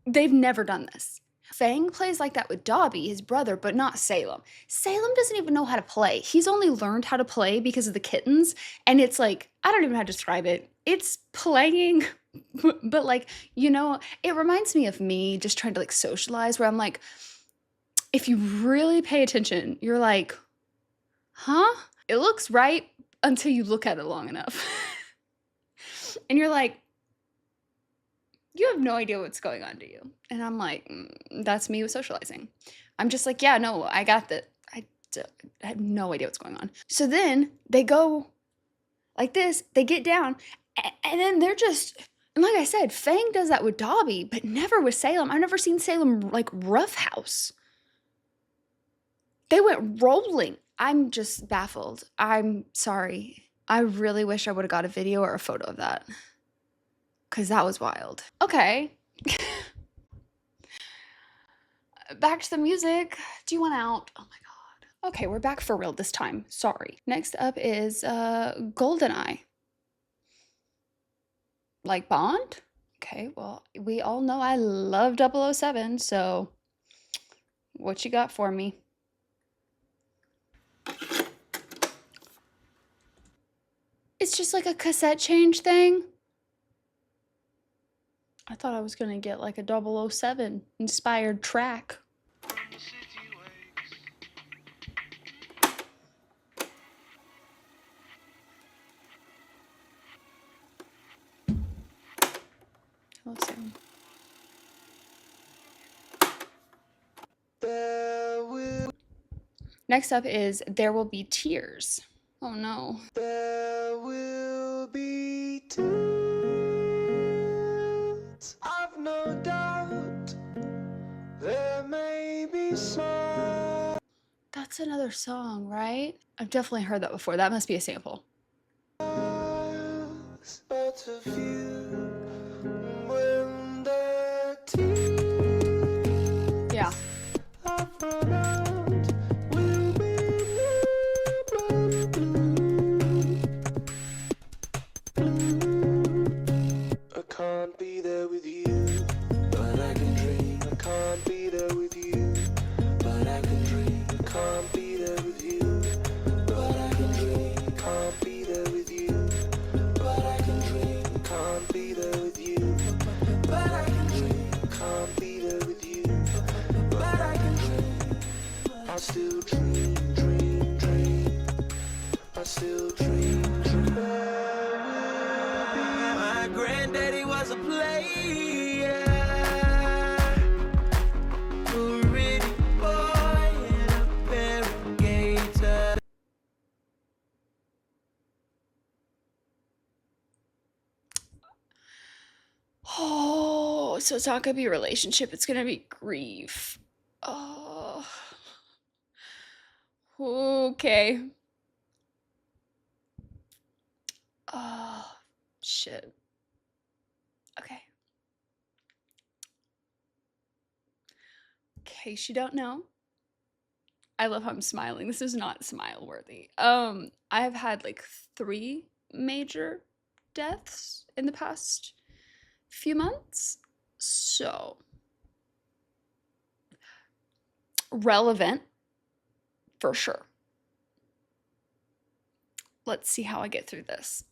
They've never done this. Fang plays like that with Dobby, his brother, but not Salem. Salem doesn't even know how to play. He's only learned how to play because of the kittens, and it's like, I don't even know how to describe it. It's playing, but like, you know, it reminds me of me just trying to like socialize, where I'm like, if you really pay attention, you're like, huh? It looks right until you look at it long enough. And you're like, you have no idea what's going on, do you? And I'm like, that's me with socializing. I'm just like, yeah, no, I got that. I had no idea what's going on. So then they go like this, they get down, and then they're just, and like I said, Fang does that with Dobby, but never with Salem. I've never seen Salem like roughhouse. They went rolling. I'm just baffled. I'm sorry. I really wish I would have got a video or a photo of that, because that was wild. Okay. Back to the music. Do you want out? Oh my god. Okay, we're back for real this time. Sorry. Next up is Goldeneye. Like Bond? Okay, well, we all know I love 007, so what you got for me? It's just like a cassette change thing. I thought I was gonna get like a 007 inspired track. Let's see. Next up is There Will Be Tears. Oh no. There will be tears, I've no doubt. There may be smiles, That's another song, right? I've definitely heard that before. That must be a sample. but a few when the tears Yeah. have run out will be blue. I can't be there with you, but I can dream. I can't be there with you, but I can dream. I can't be there with you, but I can dream. I can't be there with you, but I can dream. I can't be there with you, but I can dream. I can't be there with you, but I can dream. I still dream, dream, dream. I still dream, dream. My granddaddy was a player, a pretty boy in a pair of gaiters. Oh, so it's not gonna be a relationship, it's gonna be grief. Oh. Okay. Oh, shit. Okay. In case you don't know, I love how I'm smiling. This is not smile worthy. I've had like 3 major deaths in the past few months. So relevant for sure. Let's see how I get through this.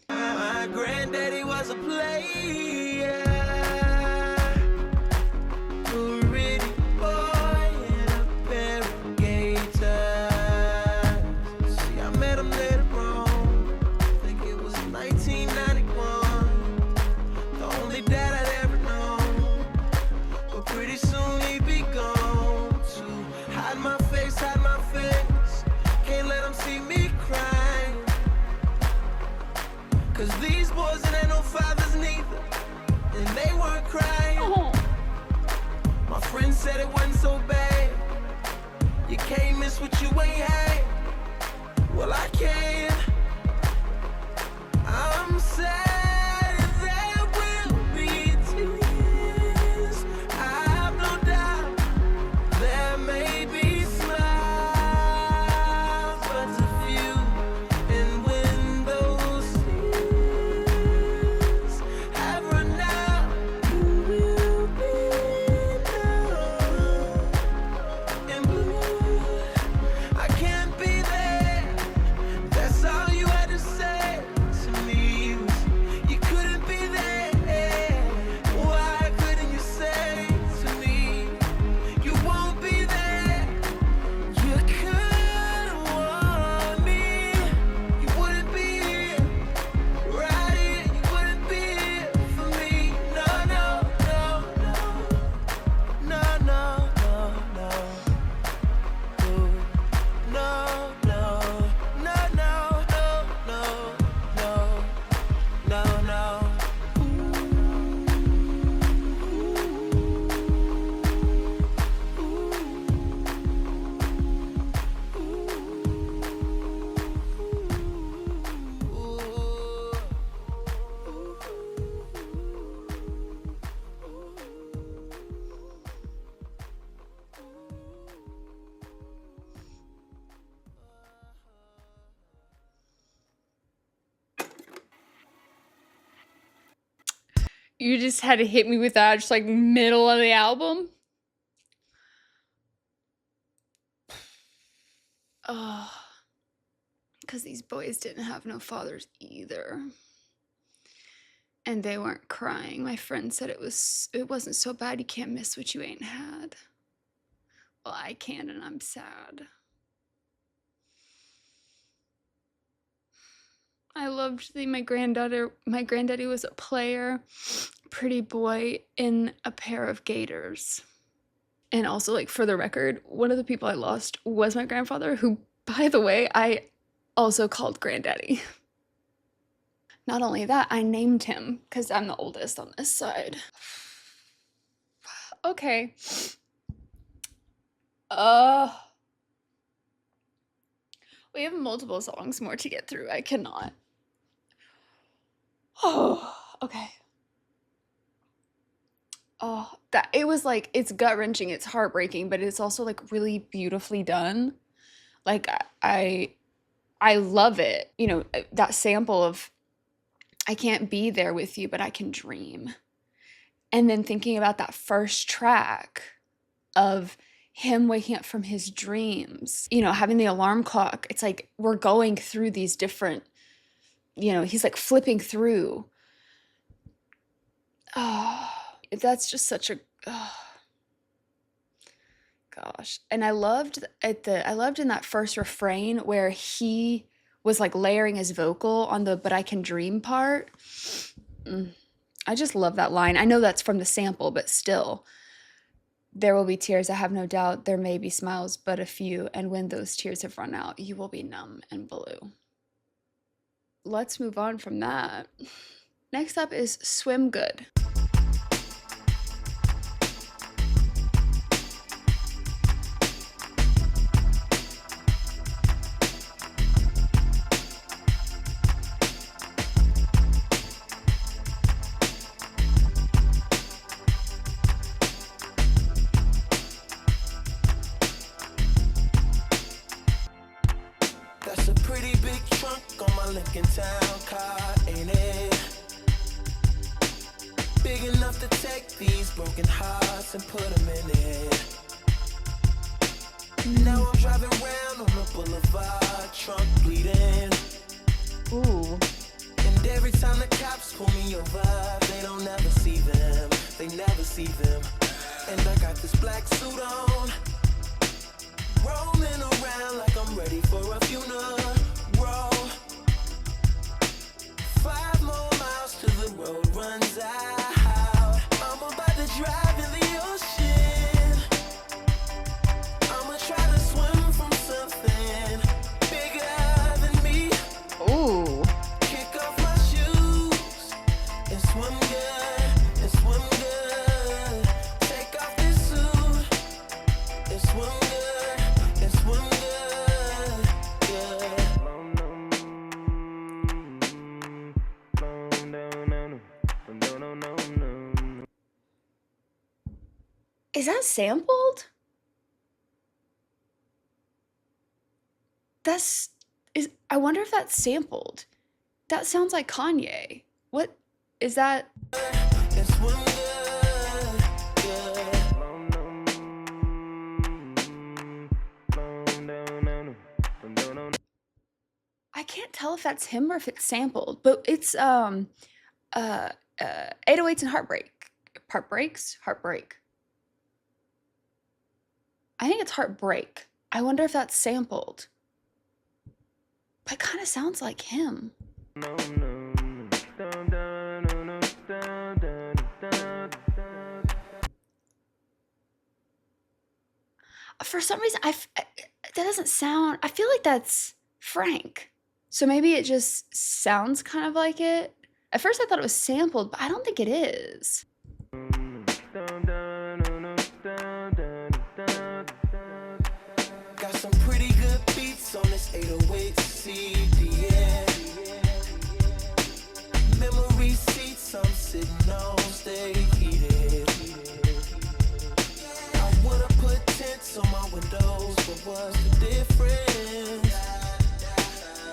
My granddaddy was a player, a pretty boy in a pair of gaiters. See, I met him later on, I think it was 1991. The only dad I'd ever known, but pretty soon he'd be gone. To hide my face, can't let him see me crying. Cause these boys ain't no fathers neither, and they weren't crying. Oh. My friend said it wasn't so bad. You can't miss what you ain't had. Well, I can. I'm sad there will be tears. I have no doubt there may be smiles, but a few. And when those tears have run out, you will be numb and blue. I can't be there. That's all you had to say to me was, You just had to hit me with that, just like middle of the album. Oh, because these boys didn't have no fathers either. And they weren't crying. My friend said it wasn't so bad. You can't miss what you ain't had. Well, I can, and I'm sad. I loved my granddaddy was a player, pretty boy in a pair of gaiters. And also, like, for the record, one of the people I lost was my grandfather, who, by the way, I also called granddaddy. Not only that, I named him because I'm the oldest on this side. Okay. We have multiple songs more to get through. I cannot. Oh, okay. Oh, it was like, it's gut-wrenching, it's heartbreaking, but it's also like really beautifully done. Like I love it. You know, that sample of I can't be there with you, but I can dream. And then thinking about that first track of him waking up from his dreams, you know, having the alarm clock. It's like we're going through these different, you know, he's like flipping through. Oh, that's just such a gosh. And I loved in that first refrain where he was like layering his vocal on the "but I can dream" part. I just love that line. I know that's from the sample, but still. There will be tears, I have no doubt. There may be smiles, but a few. And when those tears have run out, you will be numb and blue. Let's move on from that. Next up is Swim Good. That's a pretty big trunk on my Lincoln Town car, ain't it? Big enough to take these broken hearts and put them in it. Now I'm driving around on the boulevard, trunk bleeding. Ooh. And every time the cops pull me over, they don't ever see them. They never see them. And I got this black suit on, rolling around like I'm ready for a funeral. 5 more miles till the road runs out. I'm about to drive in the ocean. I'ma try to swim from something bigger than me. Ooh. Kick off my shoes and swim good, and swim good. Take off this suit and swim good, and swim good. Is that sampled? I wonder if that's sampled. That sounds like Kanye. What is that? I can't tell if that's him or if it's sampled, but it's 808s and Heartbreak. Heartbreak. I think it's Heartbreak. I wonder if that's sampled. But it kind of sounds like him. For some reason, that doesn't sound... I feel like that's Frank. So maybe it just sounds kind of like it. At first I thought it was sampled, but I don't think it is. Got some pretty good beats on this 808 CD, yeah. Memory seats I'm sitting on stay heated. I would've put tints on my windows, but what's the difference?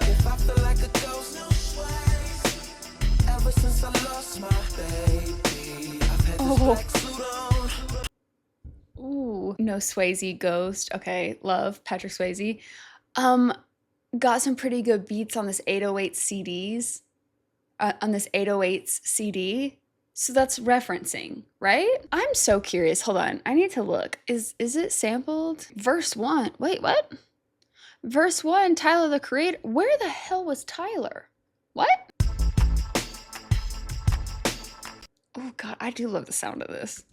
If I feel like a ghost, ever since I lost my baby. Oh. Ooh. No Swayze Ghost. Okay, love Patrick Swayze. Got some pretty good beats on this 808 CDs. On this 808s CD. So that's referencing, right? I'm so curious. Hold on. I need to look. Is it sampled? Verse 1. Wait, what? Verse 1, Tyler the Creator. Where the hell was Tyler? What? Oh god, I do love the sound of this.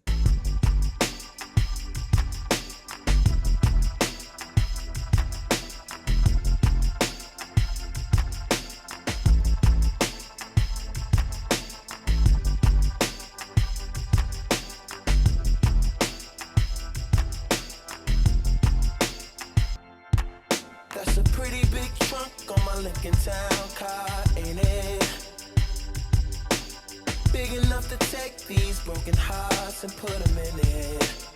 That's a pretty big trunk on my Lincoln Town car, ain't it? Big enough to take these broken hearts and put them in it.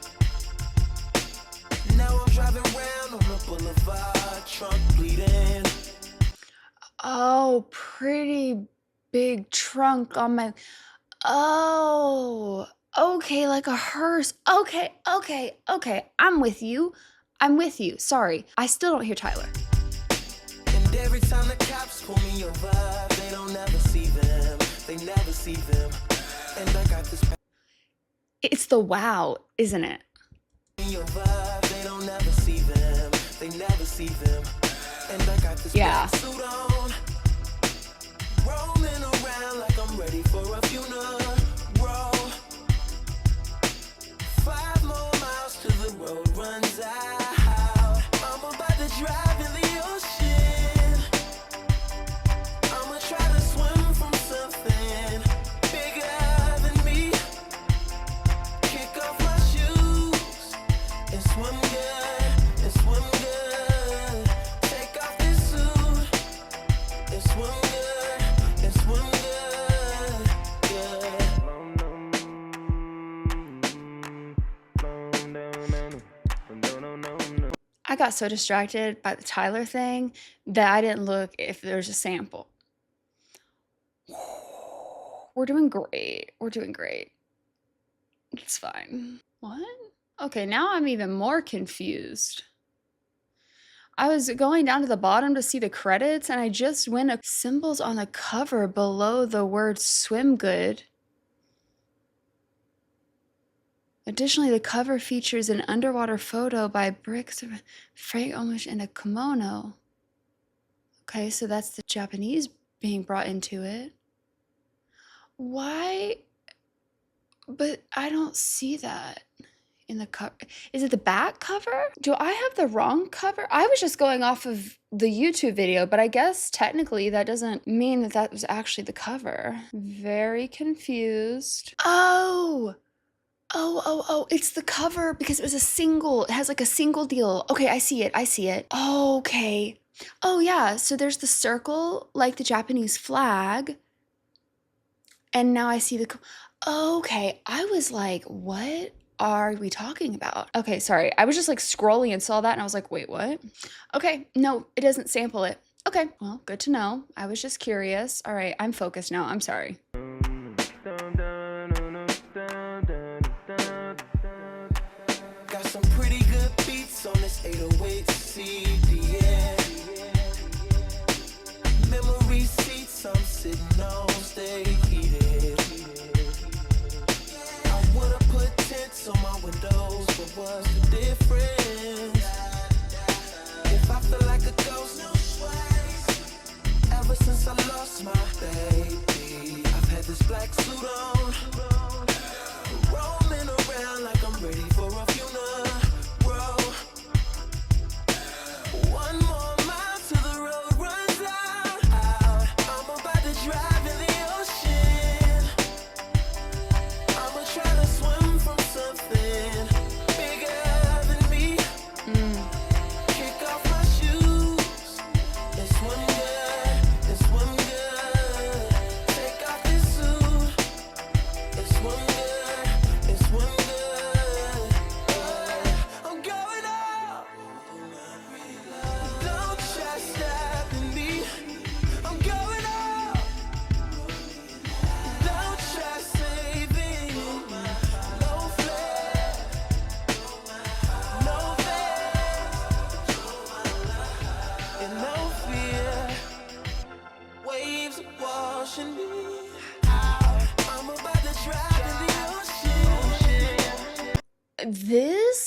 Now I'm driving around on the boulevard, trunk bleeding. Oh, pretty big trunk on my... Oh, okay, like a hearse. Okay. I'm with you. Sorry, I still don't hear Tyler. And every time the cops pull me over, they don't ever see them. They never see them. And I got this... It's the wow, isn't it? They don't ever see them. They never see them. And I got this Yeah. black suit on. Rolling around like I'm ready for a funeral. 5 more miles till the road runs out. I'm about to drive in the ocean. I'ma try to swim from something bigger than me. Kick off my shoes and swim good, and swim good. Take off this suit and swim good, and swim good, yeah. I got so distracted by the Tyler thing that I didn't look if there's a sample. We're doing great. It's fine. What? Okay, now I'm even more confused. I was going down to the bottom to see the credits and I just went up symbols on the cover below the word swim good. Additionally, the cover features an underwater photo by Bricks, Frank Omish in a kimono. Okay, so that's the Japanese being brought into it. Why? But I don't see that in the cover. Is it the back cover? Do I have the wrong cover? I was just going off of the YouTube video, but I guess technically that doesn't mean that that was actually the cover. Very confused. Oh, it's the cover because it was a single. It has like a single deal. Okay, I see it. Okay. Oh yeah, so there's the circle like the Japanese flag. And now I see the... Okay, I was like, what are we talking about? Okay, sorry. I was just like scrolling and saw that and I was like, wait, what? Okay, no, it doesn't sample it. Okay, well, good to know. I was just curious. All right, I'm focused now. I'm sorry. Got some pretty good beats on this 808 CD, yeah. Memory seats I'm sitting on stay heated. I would've put tints on my windows, but what's the difference? If I feel like a ghost, ever since I lost my baby, I've had this black suit on, rolling around like I'm ready for a funeral. 1 more mile till the road runs out. I'm about to drive in the ocean. I'ma try to swim from something bigger than me. Kick off my shoes and swim good, and swim good. Take off this suit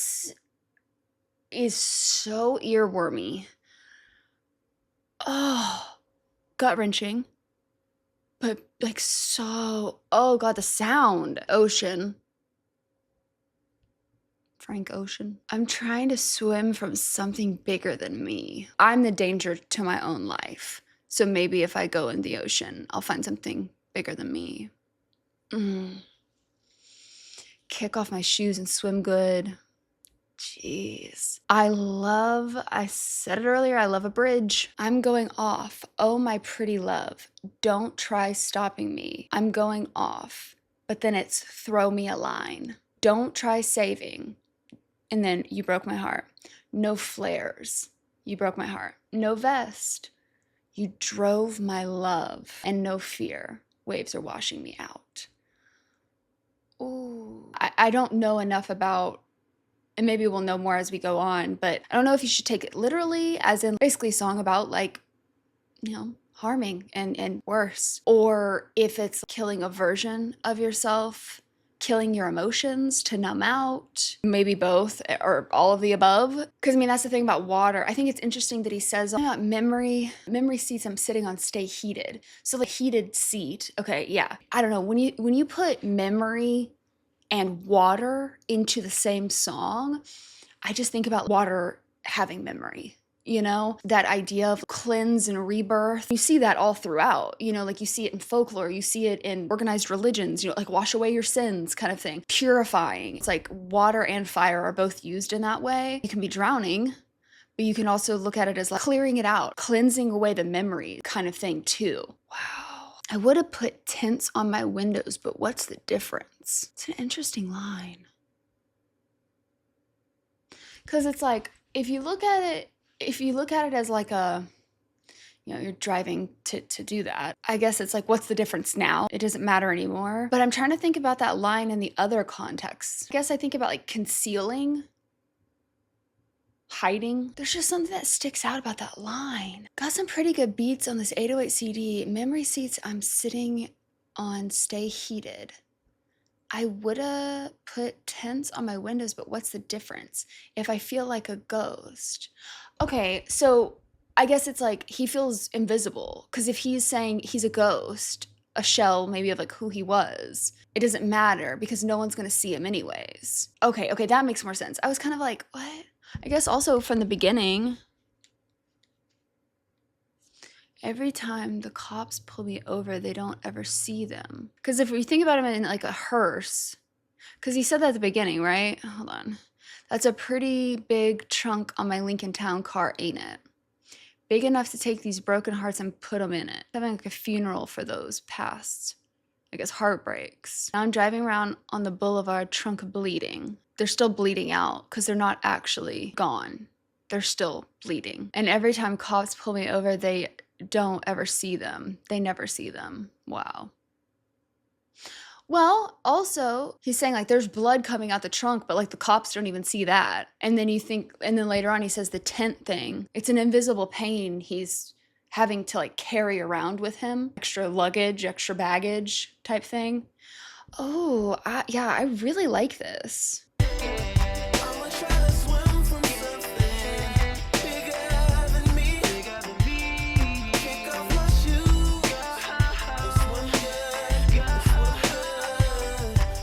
This is so earwormy. Oh, gut-wrenching. But like so, oh God, the sound. Ocean. Frank Ocean. I'm trying to swim from something bigger than me. I'm the danger to my own life. So maybe if I go in the ocean, I'll find something bigger than me. Kick off my shoes and swim good. Jeez. I said it earlier, I love a bridge. I'm going off. Oh, my pretty love. Don't try stopping me. I'm going off. But then it's throw me a line. Don't try saving. And then you broke my heart. No flares. You broke my heart. No vest. You drove my love. And no fear. Waves are washing me out. Ooh. I don't know enough about, and maybe we'll know more as we go on, but I don't know if you should take it literally, as in basically a song about like, you know, harming and worse, or if it's killing a version of yourself, killing your emotions to numb out, maybe both or all of the above. Because I mean, that's the thing about water. I think it's interesting that he says about memory seats I'm sitting on stay heated. So the heated seat, okay, yeah. I don't know, when you put memory and water into the same song, I just think about water having memory, you know? That idea of cleanse and rebirth. You see that all throughout, you know, like you see it in folklore, you see it in organized religions, you know, like wash away your sins kind of thing. Purifying. It's like water and fire are both used in that way. You can be drowning, but you can also look at it as like clearing it out, cleansing away the memory kind of thing too. Wow. I would have put tints on my windows, but what's the difference? It's an interesting line. Because it's like, if you look at it as like a, you know, you're driving to do that, I guess it's like, what's the difference now? It doesn't matter anymore. But I'm trying to think about that line in the other context. I guess I think about like concealing, hiding. There's just something that sticks out about that line. Got some pretty good beats on this 808 CD. Memory seats I'm sitting on stay heated. I would've put tents on my windows, but what's the difference? If I feel like a ghost. Okay, so I guess it's like he feels invisible, because if he's saying he's a ghost, a shell maybe of like who he was, it doesn't matter because no one's gonna see him anyways. Okay, that makes more sense. I was kind of like, what? I guess also from the beginning, every time the cops pull me over, they don't ever see them. Because if we think about him in like a hearse, because he said that at the beginning, right? Hold on. That's a pretty big trunk on my Lincoln Town car, ain't it? Big enough to take these broken hearts and put them in it. Having like a funeral for those past, I guess, heartbreaks. Now I'm driving around on the boulevard, trunk bleeding. They're still bleeding out because they're not actually gone. They're still bleeding. And every time cops pull me over, they don't ever see them. They never see them. Wow. Well, also, he's saying like there's blood coming out the trunk, but like the cops don't even see that. And then later on he says the tent thing. It's an invisible pain he's having to like carry around with him. Extra luggage, extra baggage type thing. Oh, yeah, I really like this. I'ma try to swim from something bigger than me. Kick off my shoes. Swim good.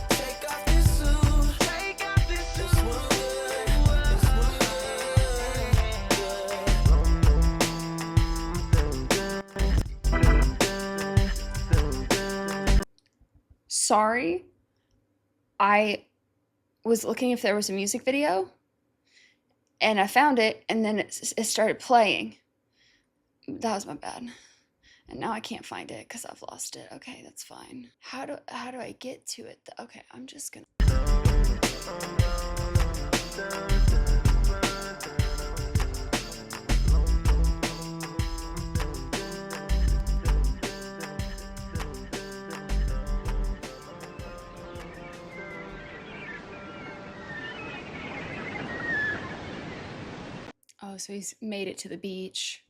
Take off this suit. Swim good. Sorry, I was looking if there was a music video and I found it and then it started playing. That was my bad. And now I can't find it because I've lost it. Okay, that's fine. How do I get to it? Okay, I'm just gonna. Oh, so he's made it to the beach.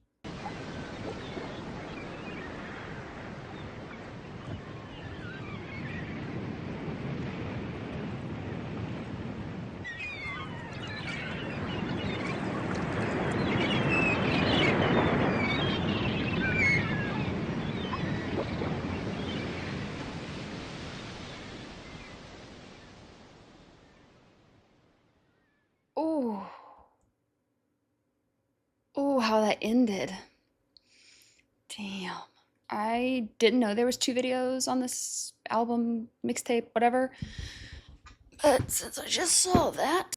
Oh. Oh, how that ended. Damn. I didn't know there was 2 videos on this album, mixtape, whatever. But since I just saw that.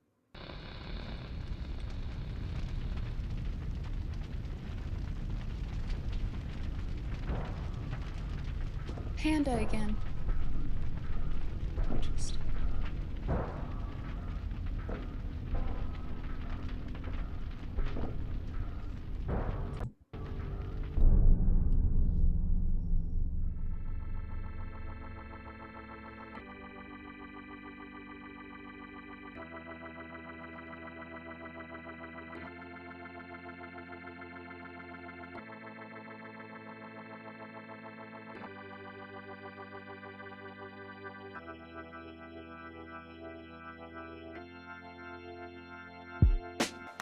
Panda again. Interesting.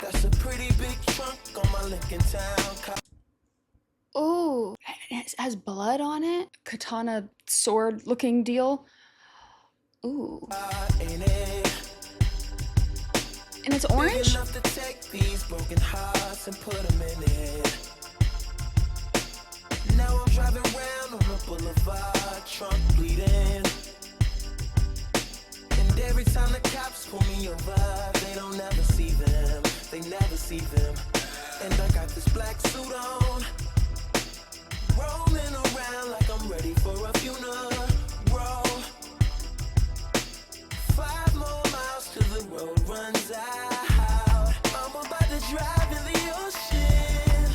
That's a pretty big trunk on my Lincoln Town. Oh, it has blood on it. Katana sword looking deal. Ooh. Ain't it? And it's Big orange? enough to take these broken hearts and put them in it. Now I'm driving around on the boulevard, trunk bleeding. And every time the cops pull me over, they don't ever see them. They never see them. And I got this black suit on, rolling around like I'm ready for a funeral. 5 more miles till the road runs out. I'm about to drive in the ocean.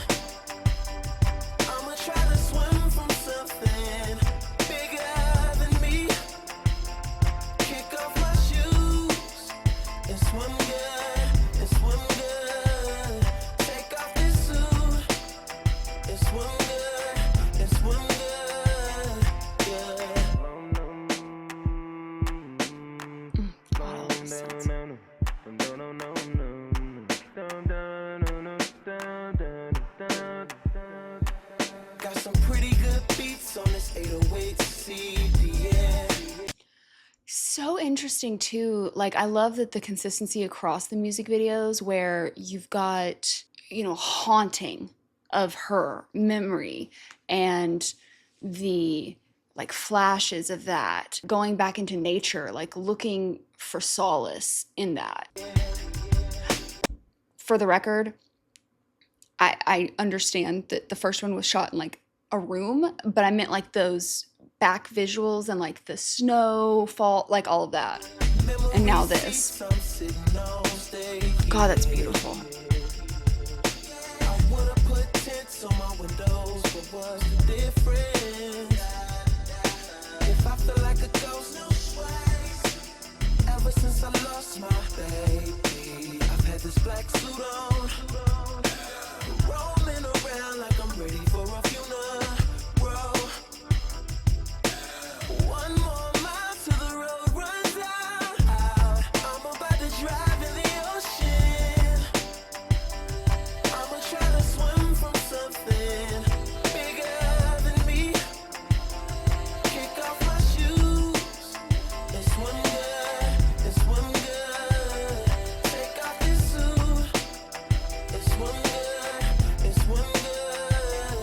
I'ma try to swim from something bigger than me. Kick off my shoes and swim good, and swim good. Take off this suit and swim good, and swim good. Yeah. Bottle of sense. Got some pretty good beats on this 808 CD, yeah. So interesting too. Like, I love that the consistency across the music videos where you've got, haunting of her memory and the like flashes of that, going back into nature, like looking for solace in that. For the record, I understand that the first one was shot in like a room, but I meant like those back visuals and like the snowfall, like all of that. And now this. God, that's beautiful. I wanna put tints on my windows, but what's the difference? If I feel like a ghost, ever since I lost my baby, I've had this black suit on, rolling around like I'm ready for a funeral. 1 more mile till the road runs out. I'm about to drive in the ocean. I'ma try to swim from something bigger than me. Kick off my shoes and swim good, and swim good. Take off this suit and swim good, and swim good.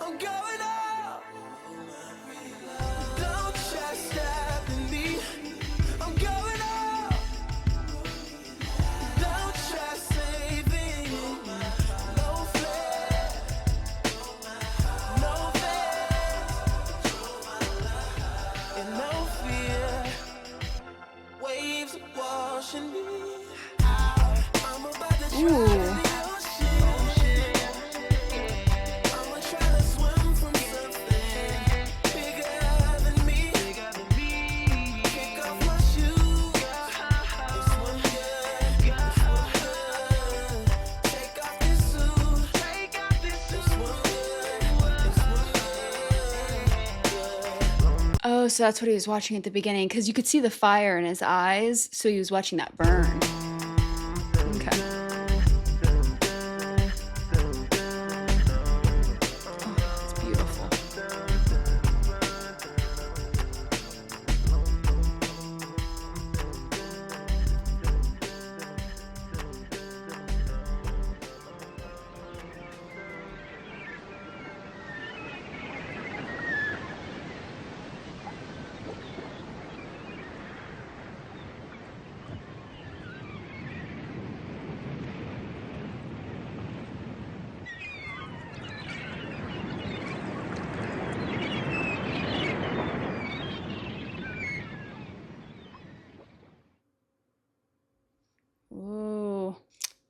I'm going up. Don't try stopping me. I'm going up. Don't try saving me. No flare, no fear, and no fear. Waves washing me out. I'm about to drive in the ocean. I'ma try to swim from something bigger than me. Kick off my shoes and swim good, and swim good. Take off this suit and swim good, and swim good. Oh, so that's what he was watching at the beginning, because you could see the fire in his eyes, so he was watching that burn. Okay. Oh, it's beautiful.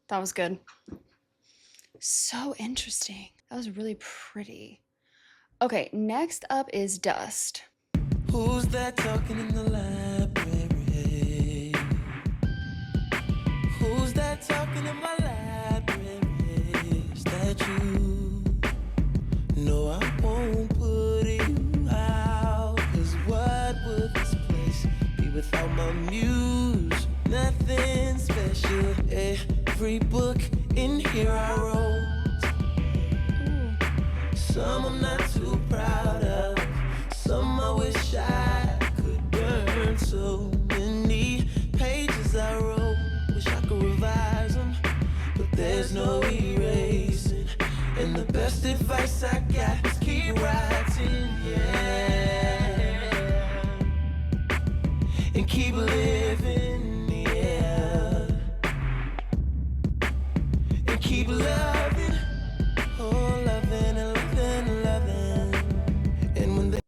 That was good. So interesting. That was really pretty. Okay, next up is Dust. Who's that talking in the library? Who's that talking in my library? Is that you? No, I won't put you out. 'Cause what would this place be without my muse? Nothing special. Every book in here I wrote. Some I'm not too proud of. Some I wish I could burn. So many pages I wrote. Wish I could revise them, but there's no erasing. And the best advice I got is keep writing, yeah. And keep living, yeah. And keep loving, oh, loving and loving and loving. And when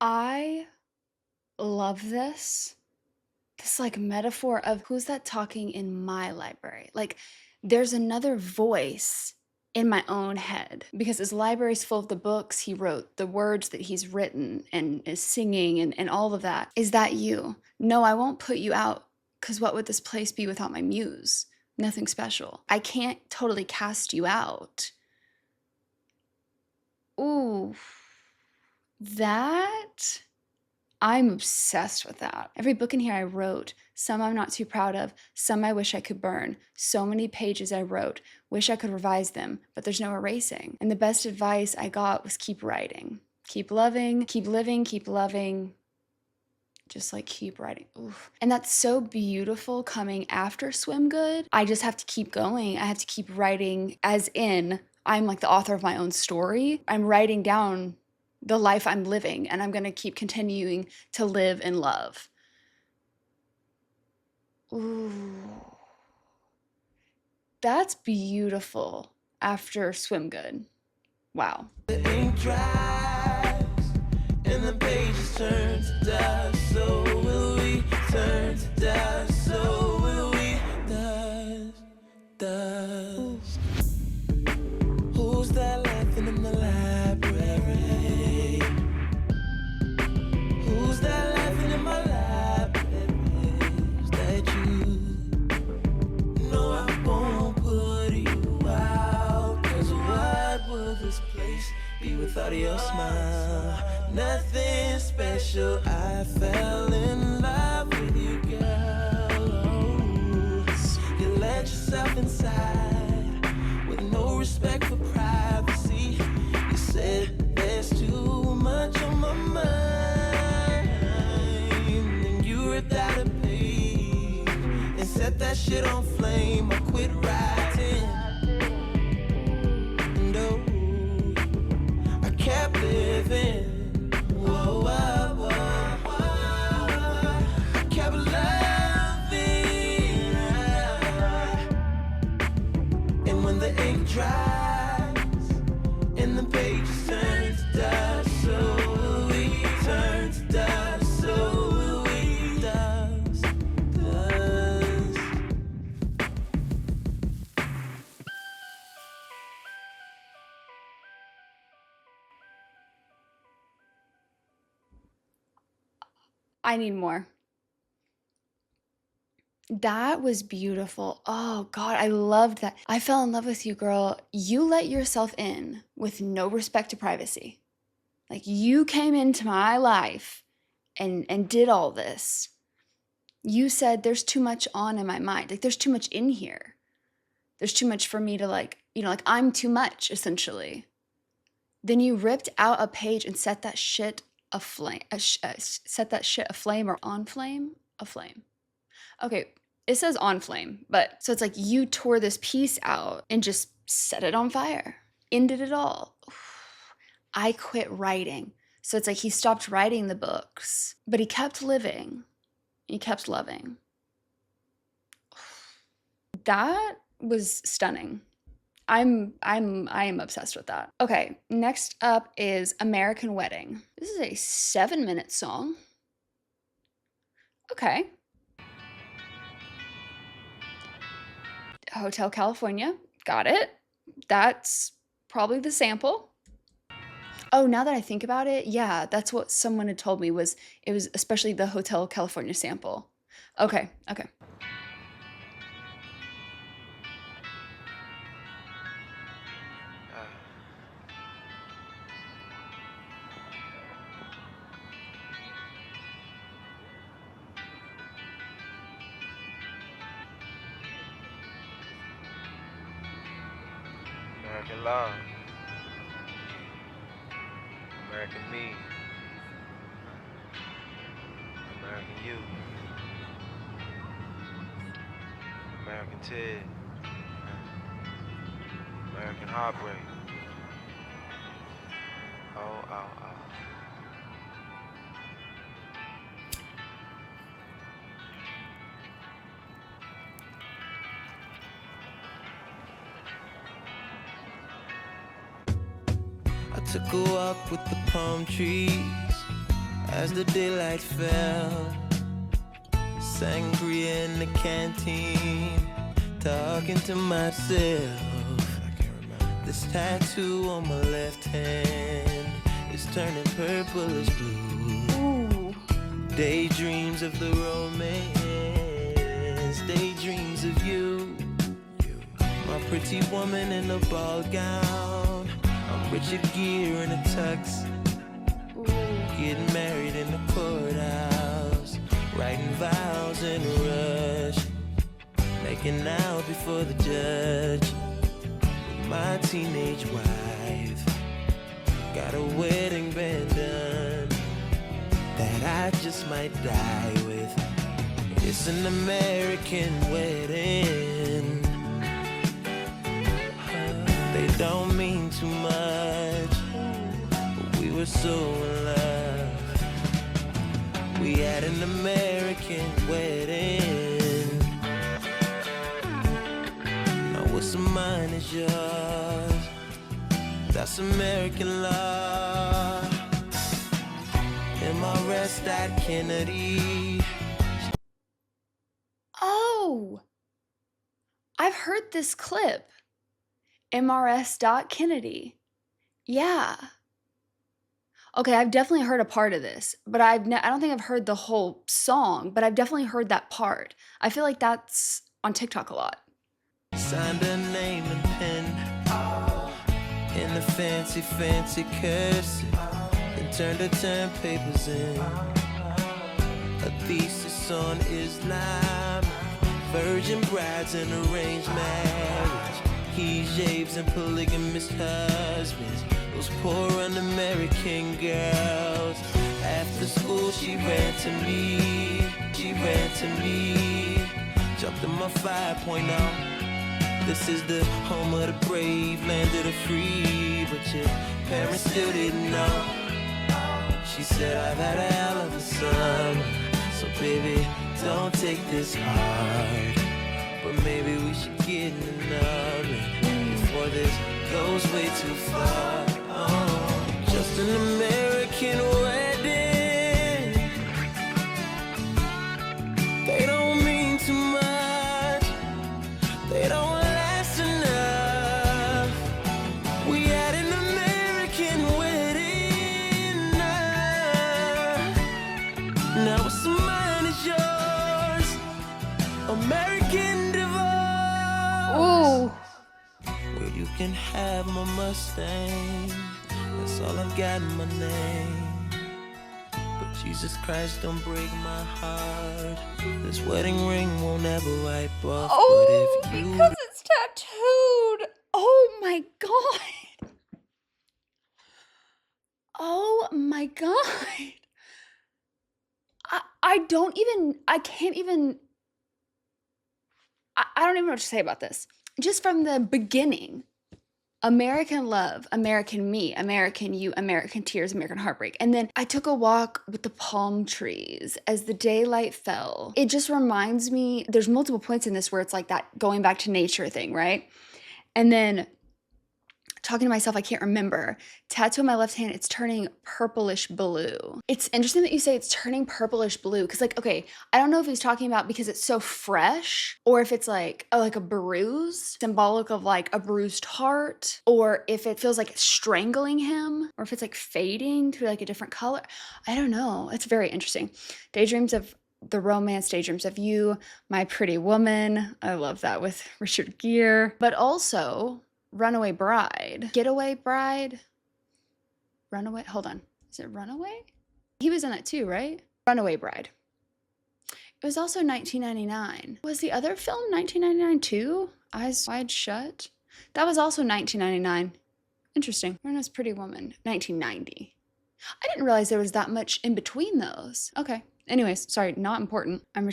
I love this like metaphor of who's that talking in my library? Like there's another voice in my own head because his library's full of the books he wrote, the words that he's written and is singing and all of that. Is that you? No, I won't put you out because what would this place be without my muse? Nothing special. I can't totally cast you out. Ooh, that... I'm obsessed with that. Every book in here I wrote, some I'm not too proud of, some I wish I could burn. So many pages I wrote, wish I could revise them, but there's no erasing. And the best advice I got was keep writing. Keep loving, keep living, keep loving. Just like keep writing. Oof. And that's so beautiful coming after Swim Good. I just have to keep going. I have to keep writing as in I'm like the author of my own story. I'm writing down the life I'm living, and I'm going to keep continuing to live in love. Ooh. That's beautiful after Swim Good. Wow. the ink dries and the pages turn to dust, so will we turn to dust, so will we dust, dust. Who's that laughing in the library? Who's that laughing in my library? Is that you? No, I won't put you out, 'cause what would this place be without your smile? Nothing special. I fell in love with you, girl. Oh, you let yourself inside with no respect for privacy. You said there's too much on my mind, and you ripped out a page and set that shit on flame. I quit writing, and oh, I kept living. Whoa, whoa, whoa, whoa. I kept loving, and when the ink dries and the pages turn to dust, so will we turn to dust, so will we dust, dust. I need more. That was beautiful. Oh God, I loved that. I fell in love with you, girl. You let yourself in with no respect to privacy. Like you came into my life and did all this. You said there's too much on in my mind. Like there's too much in here. There's too much for me to like, like I'm too much essentially. Then you ripped out a page and set that shit aflame. Set that shit aflame or on flame? Aflame. Okay, it says on flame, but so it's like you tore this piece out and just set it on fire. Ended it all. I quit writing. So it's like he stopped writing the books, but he kept living. He kept loving. That was stunning. I am obsessed with that. Okay, next up is American Wedding. This is a 7-minute song. Okay. Hotel California. Got it. That's probably the sample. Oh, now that I think about it, yeah, that's what someone had told me was it was especially the Hotel California sample. Okay, okay. American love, American me, American you, American Ted, American heartbreak. Oh, oh, oh. I took a walk with the palm trees as the daylight fell. Sangria in the canteen, talking to myself. This tattoo on my left hand is turning purplish blue. Ooh. Daydreams of the romance, daydreams of you. My pretty woman in a ball gown, I'm Richard Gere in a tux. Getting married in the courthouse, writing vows in a rush, making out before the judge. My teenage wife got a wedding band done that I just might die with. It's an American wedding. They don't mean too much, but we were so in love. We had an American wedding. Now what's mine is yours. That's American law. MRS that Kennedy. Oh, I've heard this clip. MRS.Kennedy. Yeah. Okay, I've definitely heard a part of this, but I don't think I've heard the whole song, but I've definitely heard that part. I feel like that's on TikTok a lot. Signed her name and pen in the fancy, fancy cursive, and turned her term papers in. A thesis on Islam, virgin brides and arranged marriage, hijabs and polygamous husbands, those poor un-American girls. After school she ran to me, jumped in my 5.0. This is the home of the brave, land of the free, but your parents still didn't know. She said, I've had a hell of a summer, so baby, don't take this hard. But maybe we should get in another before this goes way too far. Oh, just an American wedding. They don't mean too much. They don't last enough. We had an American wedding. Now what's mine is yours. American divorce. Ooh. Well, you can have my Mustang. That's all I've got in my name. But Jesus Christ, don't break my heart. This wedding ring won't ever wipe off. Oh, but if you because it's tattooed. Oh my God. Oh my God. I don't even know what to say about this. Just from the beginning, American love, American me, American you, American tears, American heartbreak. And then I took a walk with the palm trees as the daylight fell. It just reminds me, there's multiple points in this where it's like that going back to nature thing, right? And then talking to myself, I can't remember. Tattoo on my left hand, it's turning purplish blue. It's interesting that you say it's turning purplish blue because, like, okay, I don't know if he's talking about because it's so fresh or if it's like a bruise, symbolic of like a bruised heart, or if it feels like it's strangling him, or if it's like fading to like a different color. I don't know. It's very interesting. Daydreams of the romance, daydreams of you, my pretty woman. I love that with Richard Gere. But also Runaway Bride. Getaway Bride? Runaway? Hold on. Is it Runaway? He was in that too, right? Runaway Bride. It was also 1999. Was the other film 1999 too? Eyes Wide Shut? That was also 1999. Interesting. Ernest Pretty Woman, 1990. I didn't realize there was that much in between those. Okay. Anyways, sorry, not important. I'm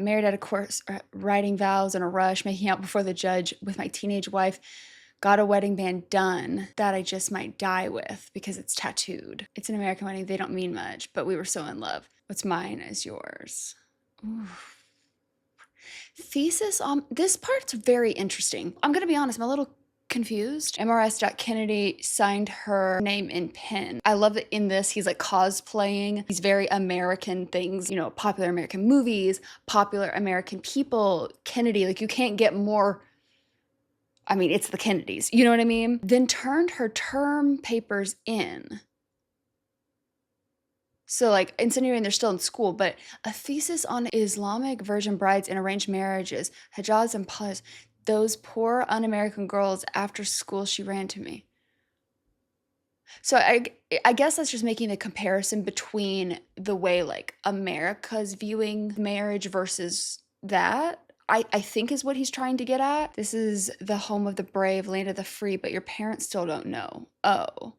married at a course, writing vows in a rush, making out before the judge with my teenage wife. Got a wedding band done that I just might die with because it's tattooed. It's an American wedding. They don't mean much, but we were so in love. What's mine is yours. Oof. Thesis on this part's very interesting. I'm gonna be honest, I'm a little confused. MRS.Kennedy signed her name in pen. I love that in this he's like cosplaying these very American things, you know, popular American movies, popular American people. Kennedy, like you can't get more. I mean, it's the Kennedys, you know what I mean? Then turned her term papers in. So like insinuating they're still in school, but a thesis on Islamic virgin brides and arranged marriages, hijabs and pause. Those poor un-American girls after school she ran to me. So I guess that's just making the comparison between the way like America's viewing marriage versus that. I think is what he's trying to get at. This is the home of the brave, land of the free, but your parents still don't know. Oh,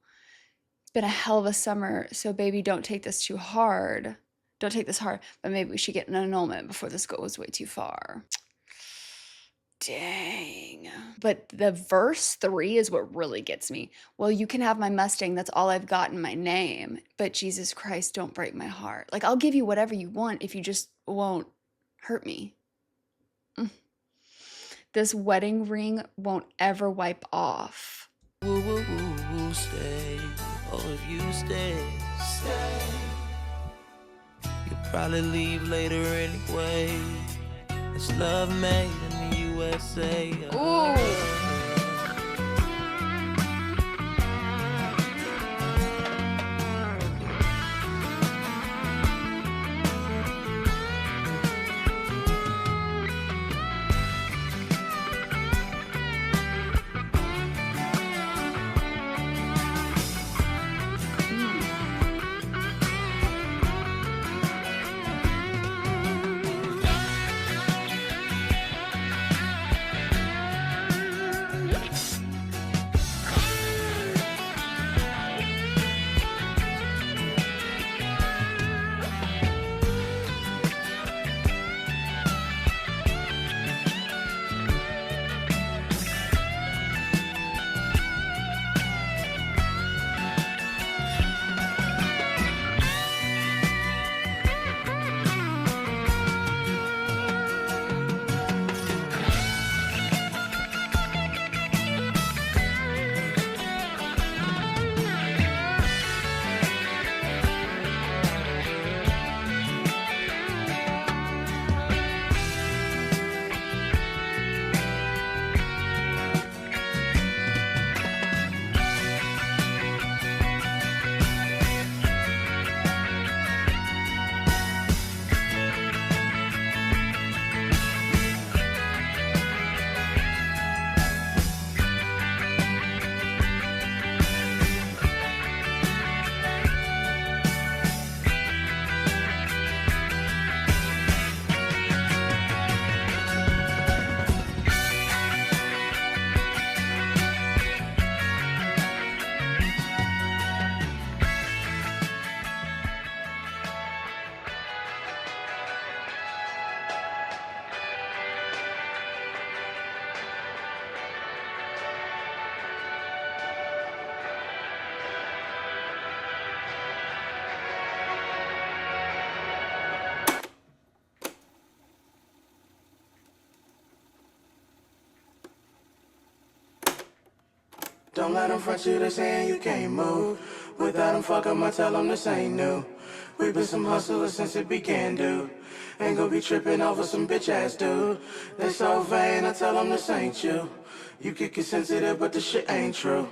it's been a hell of a summer, so baby, don't take this too hard. Don't take this hard, but maybe we should get an annulment before this goes way too far. Dang. But the verse 3 is what really gets me. Well, you can have my Mustang. That's all I've got in my name. But Jesus Christ, don't break my heart. Like, I'll give you whatever you want if you just won't hurt me. This wedding ring won't ever wipe off. Woo, woo, woo, woo, stay. Oh, if you stay, stay. You'll probably leave later anyway. It's love made in the USA. Ooh. Don't let them front you, they saying you can't move. Without them, fuck 'em, I tell them this ain't new. We been some hustlers since it began, dude. Ain't gonna be tripping over some bitch ass dude. They so vain, I tell them this ain't you. You could get sensitive, but the shit ain't true.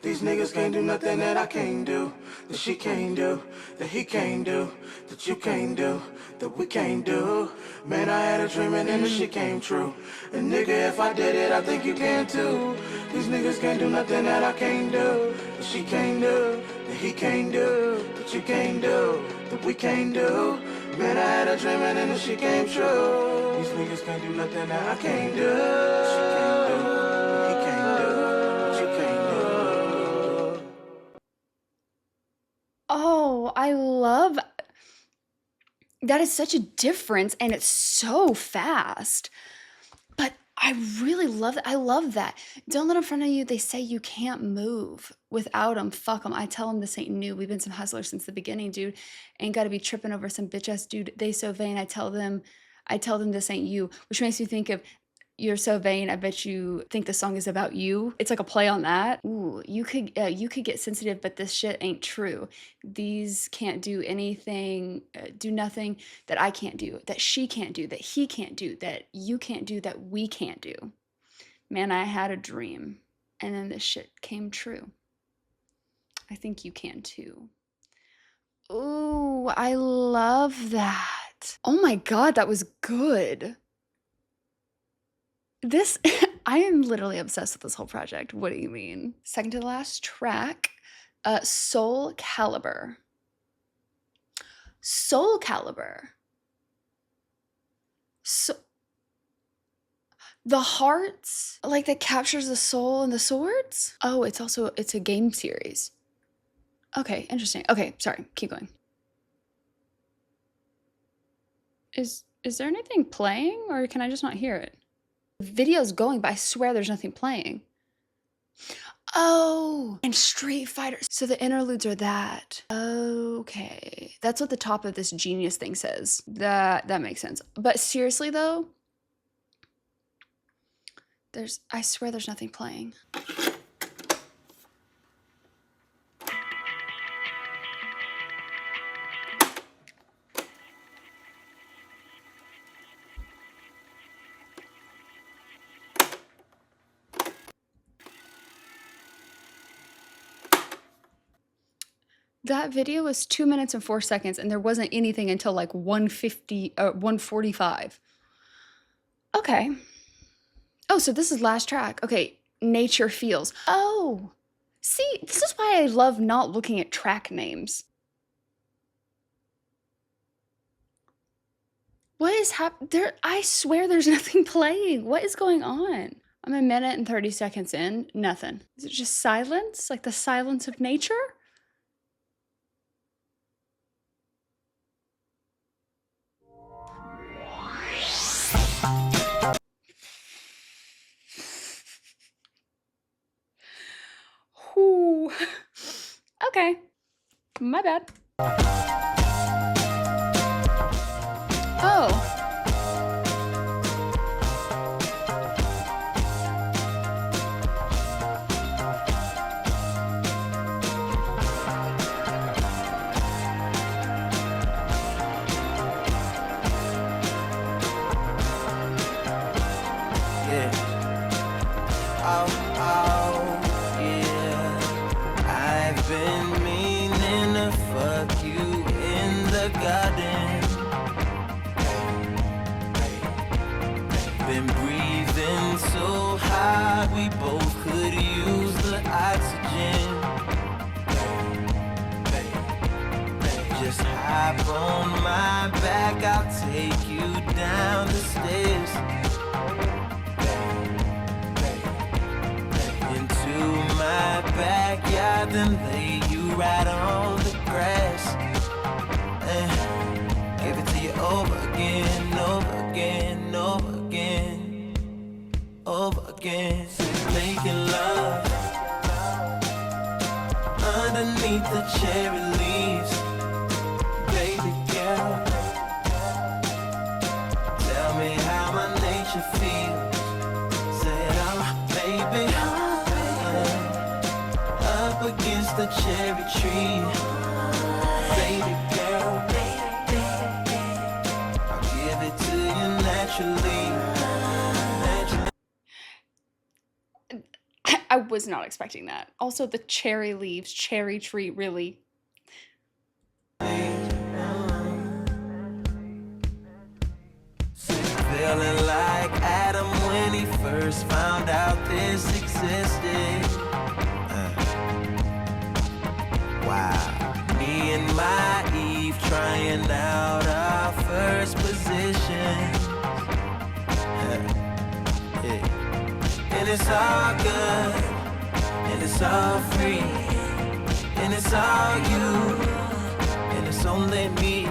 These niggas can't do nothing that I can't do, that she can't do, that he can't do, that you can't do, that we can't do. Man, I had a dream and then the shit came true. And nigga, if I did it, I think you can too. These niggas can't do nothing that I can't do, that she can't do, that he can't do, that you can't do, that we can't do. Man, I had a dream and then the shit came true. These niggas can't do nothing that I can't do, that she can't do, that he can't do, that you can't do. Oh, I love that is such a difference and it's so fast. But I really love that. I love that. Don't let them front of you. They say you can't move without them. Fuck them. I tell them this ain't new. We've been some hustlers since the beginning, dude. Ain't got to be tripping over some bitch ass dude. They so vain. I tell them this ain't you, which makes me think of you're so vain. I bet you think the song is about you. It's like a play on that. Ooh, you could get sensitive, but this shit ain't true. These can't do anything, do nothing that I can't do, that she can't do, that he can't do, that you can't do, that we can't do. Man, I had a dream, and then this shit came true. I think you can too. Ooh, I love that. Oh my God, that was good. This, I am literally obsessed with this whole project. What do you mean? Second to the last track, Soul Calibur. Soul Calibur. So, the hearts, like that captures the soul and the swords? Oh, it's a game series. Okay, interesting. Okay, sorry, keep going. Is there anything playing or can I just not hear it? Video's going, but I swear there's nothing playing. Oh, and Street Fighter. So the interludes are that. Okay. That's what the top of this genius thing says. That makes sense. But seriously though, I swear there's nothing playing. That video was 2 minutes and 4 seconds, and there wasn't anything until like 1:45. Okay. Oh, so this is last track. Okay, Nature Feels. Oh, see, this is why I love not looking at track names. What is there? I swear there's nothing playing. What is going on? I'm 1 minute and 30 seconds in, nothing. Is it just silence? Like the silence of nature? Ooh. Okay, my bad. Oh. Yeah. Oh, yeah. I've been meaning to fuck you in the garden. Been breathing so hard we both could use the oxygen. Just hop on my back, I'll take you down the stairs. Into my backyard, then lay you right on the grass. And give it to you over again, over again, over again, over again. Making love underneath the cherry leaves. Baby girl, tell me how my nature feels. Say it out, baby. the cherry tree. Baby girl, I'll give it to you naturally. I was not expecting that. Also, the cherry leaves, cherry tree, really. Feeling like Adam when he first found out this existed. Wow. Me and my Eve trying out our first position. And it's all good, and it's all free, and it's all you, and it's only me.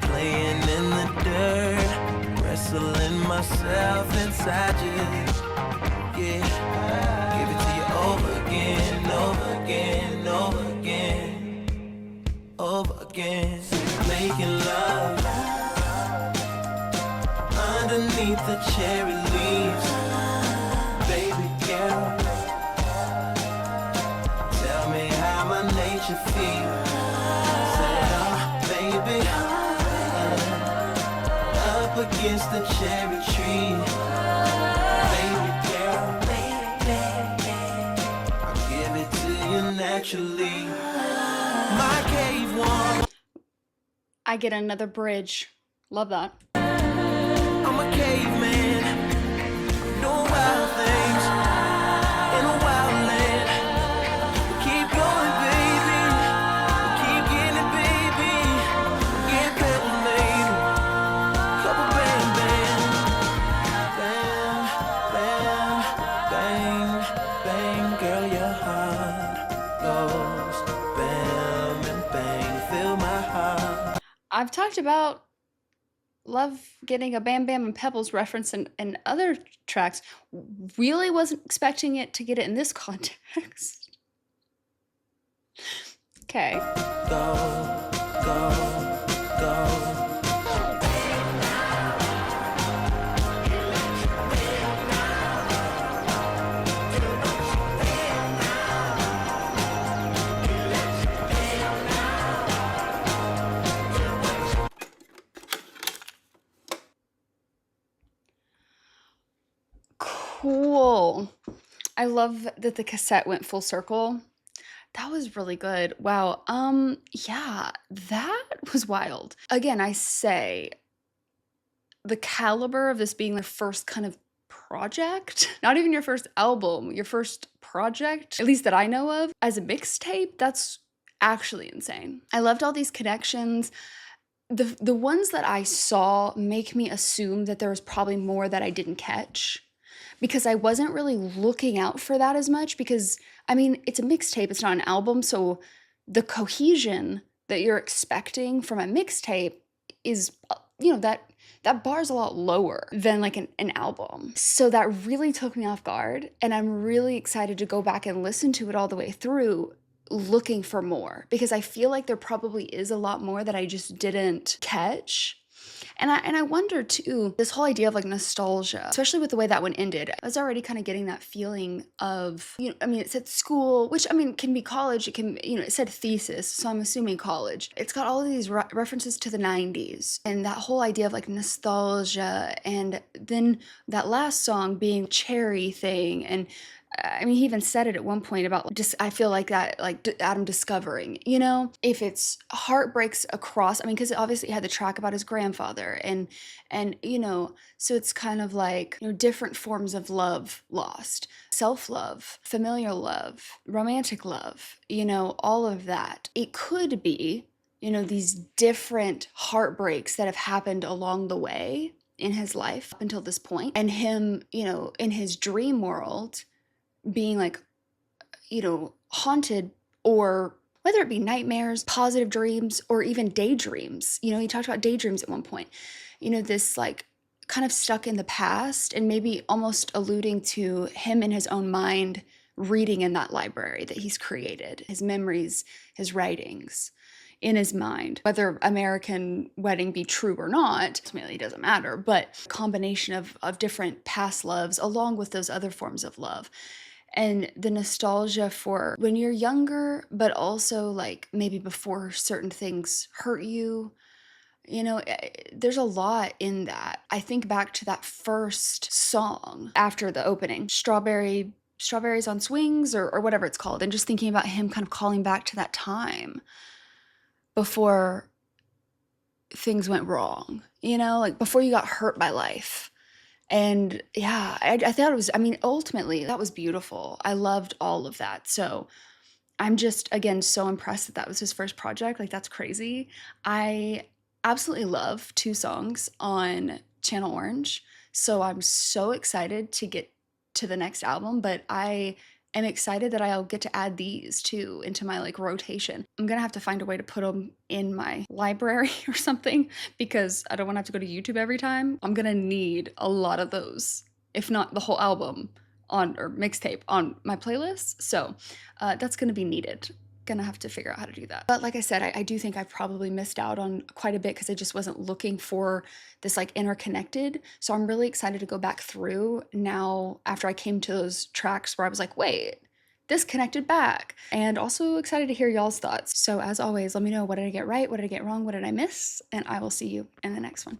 Playing in the dirt, wrestling myself inside you. Yeah, give it to you over again, over again, over again, over again. Making love underneath the cherry leaves. Baby girl, tell me how my nature feels. Say, oh, baby, up against the cherry tree. Baby girl, I'll give it to you naturally. My cave one. I get another bridge. Love that. I'm a caveman, doing wild things in a wild land. Keep going, baby. Keep getting it, baby. Get better, maybe. Couple bang, bang. Bang, bang, bang, bang. Girl, your heart goes bam and bang. Fill my heart. I've talked about love getting a Bam Bam and Pebbles reference in other tracks. Really wasn't expecting it to get it in this context. Okay. Go, go, go. Cool. I love that the cassette went full circle. That was really good. Wow. Yeah, that was wild. Again, I say the caliber of this being the first kind of project, not even your first album, your first project, at least that I know of, as a mixtape, that's actually insane. I loved all these connections. The ones that I saw make me assume that there was probably more that I didn't catch, because I wasn't really looking out for that as much, because I mean, it's a mixtape, it's not an album, so the cohesion that you're expecting from a mixtape is, that bar's a lot lower than like an album. So that really took me off guard, and I'm really excited to go back and listen to it all the way through, looking for more, because I feel like there probably is a lot more that I just didn't catch. And I wonder too, this whole idea of like nostalgia, especially with the way that one ended, I was already kind of getting that feeling of, it said school, which can be college, it can, it said thesis, so I'm assuming college. It's got all of these references to the 90s and that whole idea of like nostalgia, and then that last song being cherry thing, and he even said it at one point about just, I feel like that, like Adam discovering, if it's heartbreaks across, because obviously he had the track about his grandfather, and so it's kind of like, different forms of love lost, self-love, familiar love, romantic love, all of that. It could be, these different heartbreaks that have happened along the way in his life up until this point, and him, in his dream world, being like, haunted, or whether it be nightmares, positive dreams, or even daydreams. He talked about daydreams at one point. This like kind of stuck in the past, and maybe almost alluding to him in his own mind reading in that library that he's created, his memories, his writings in his mind. Whether American Wedding be true or not, ultimately it doesn't matter, but a combination of different past loves along with those other forms of love. and the nostalgia for when you're younger, but also like maybe before certain things hurt you. You know, there's a lot in that. I think back to that first song after the opening, Strawberries on Swings, or whatever it's called, and just thinking about him kind of calling back to that time before things went wrong, you know, like before you got hurt by life. And yeah, I thought it was, I mean, ultimately, that was beautiful. I loved all of that. So I'm just, again, so impressed that that was his first project. Like, that's crazy. I absolutely love 2 songs on Channel Orange. So I'm so excited to get to the next album, but I am excited that I'll get to add these too into my like rotation. I'm gonna have to find a way to put them in my library or something because I don't want to have to go to YouTube every time. I'm gonna need a lot of those, if not the whole album on or mixtape on my playlist. So that's gonna be needed. Gonna have to figure out how to do that. But like I said, I do think I probably missed out on quite a bit because I just wasn't looking for this like interconnected. So I'm really excited to go back through now after I came to those tracks where I was like, wait, this connected back. And also excited to hear y'all's thoughts. So as always, let me know, what did I get right? What did I get wrong? What did I miss? And I will see you in the next one.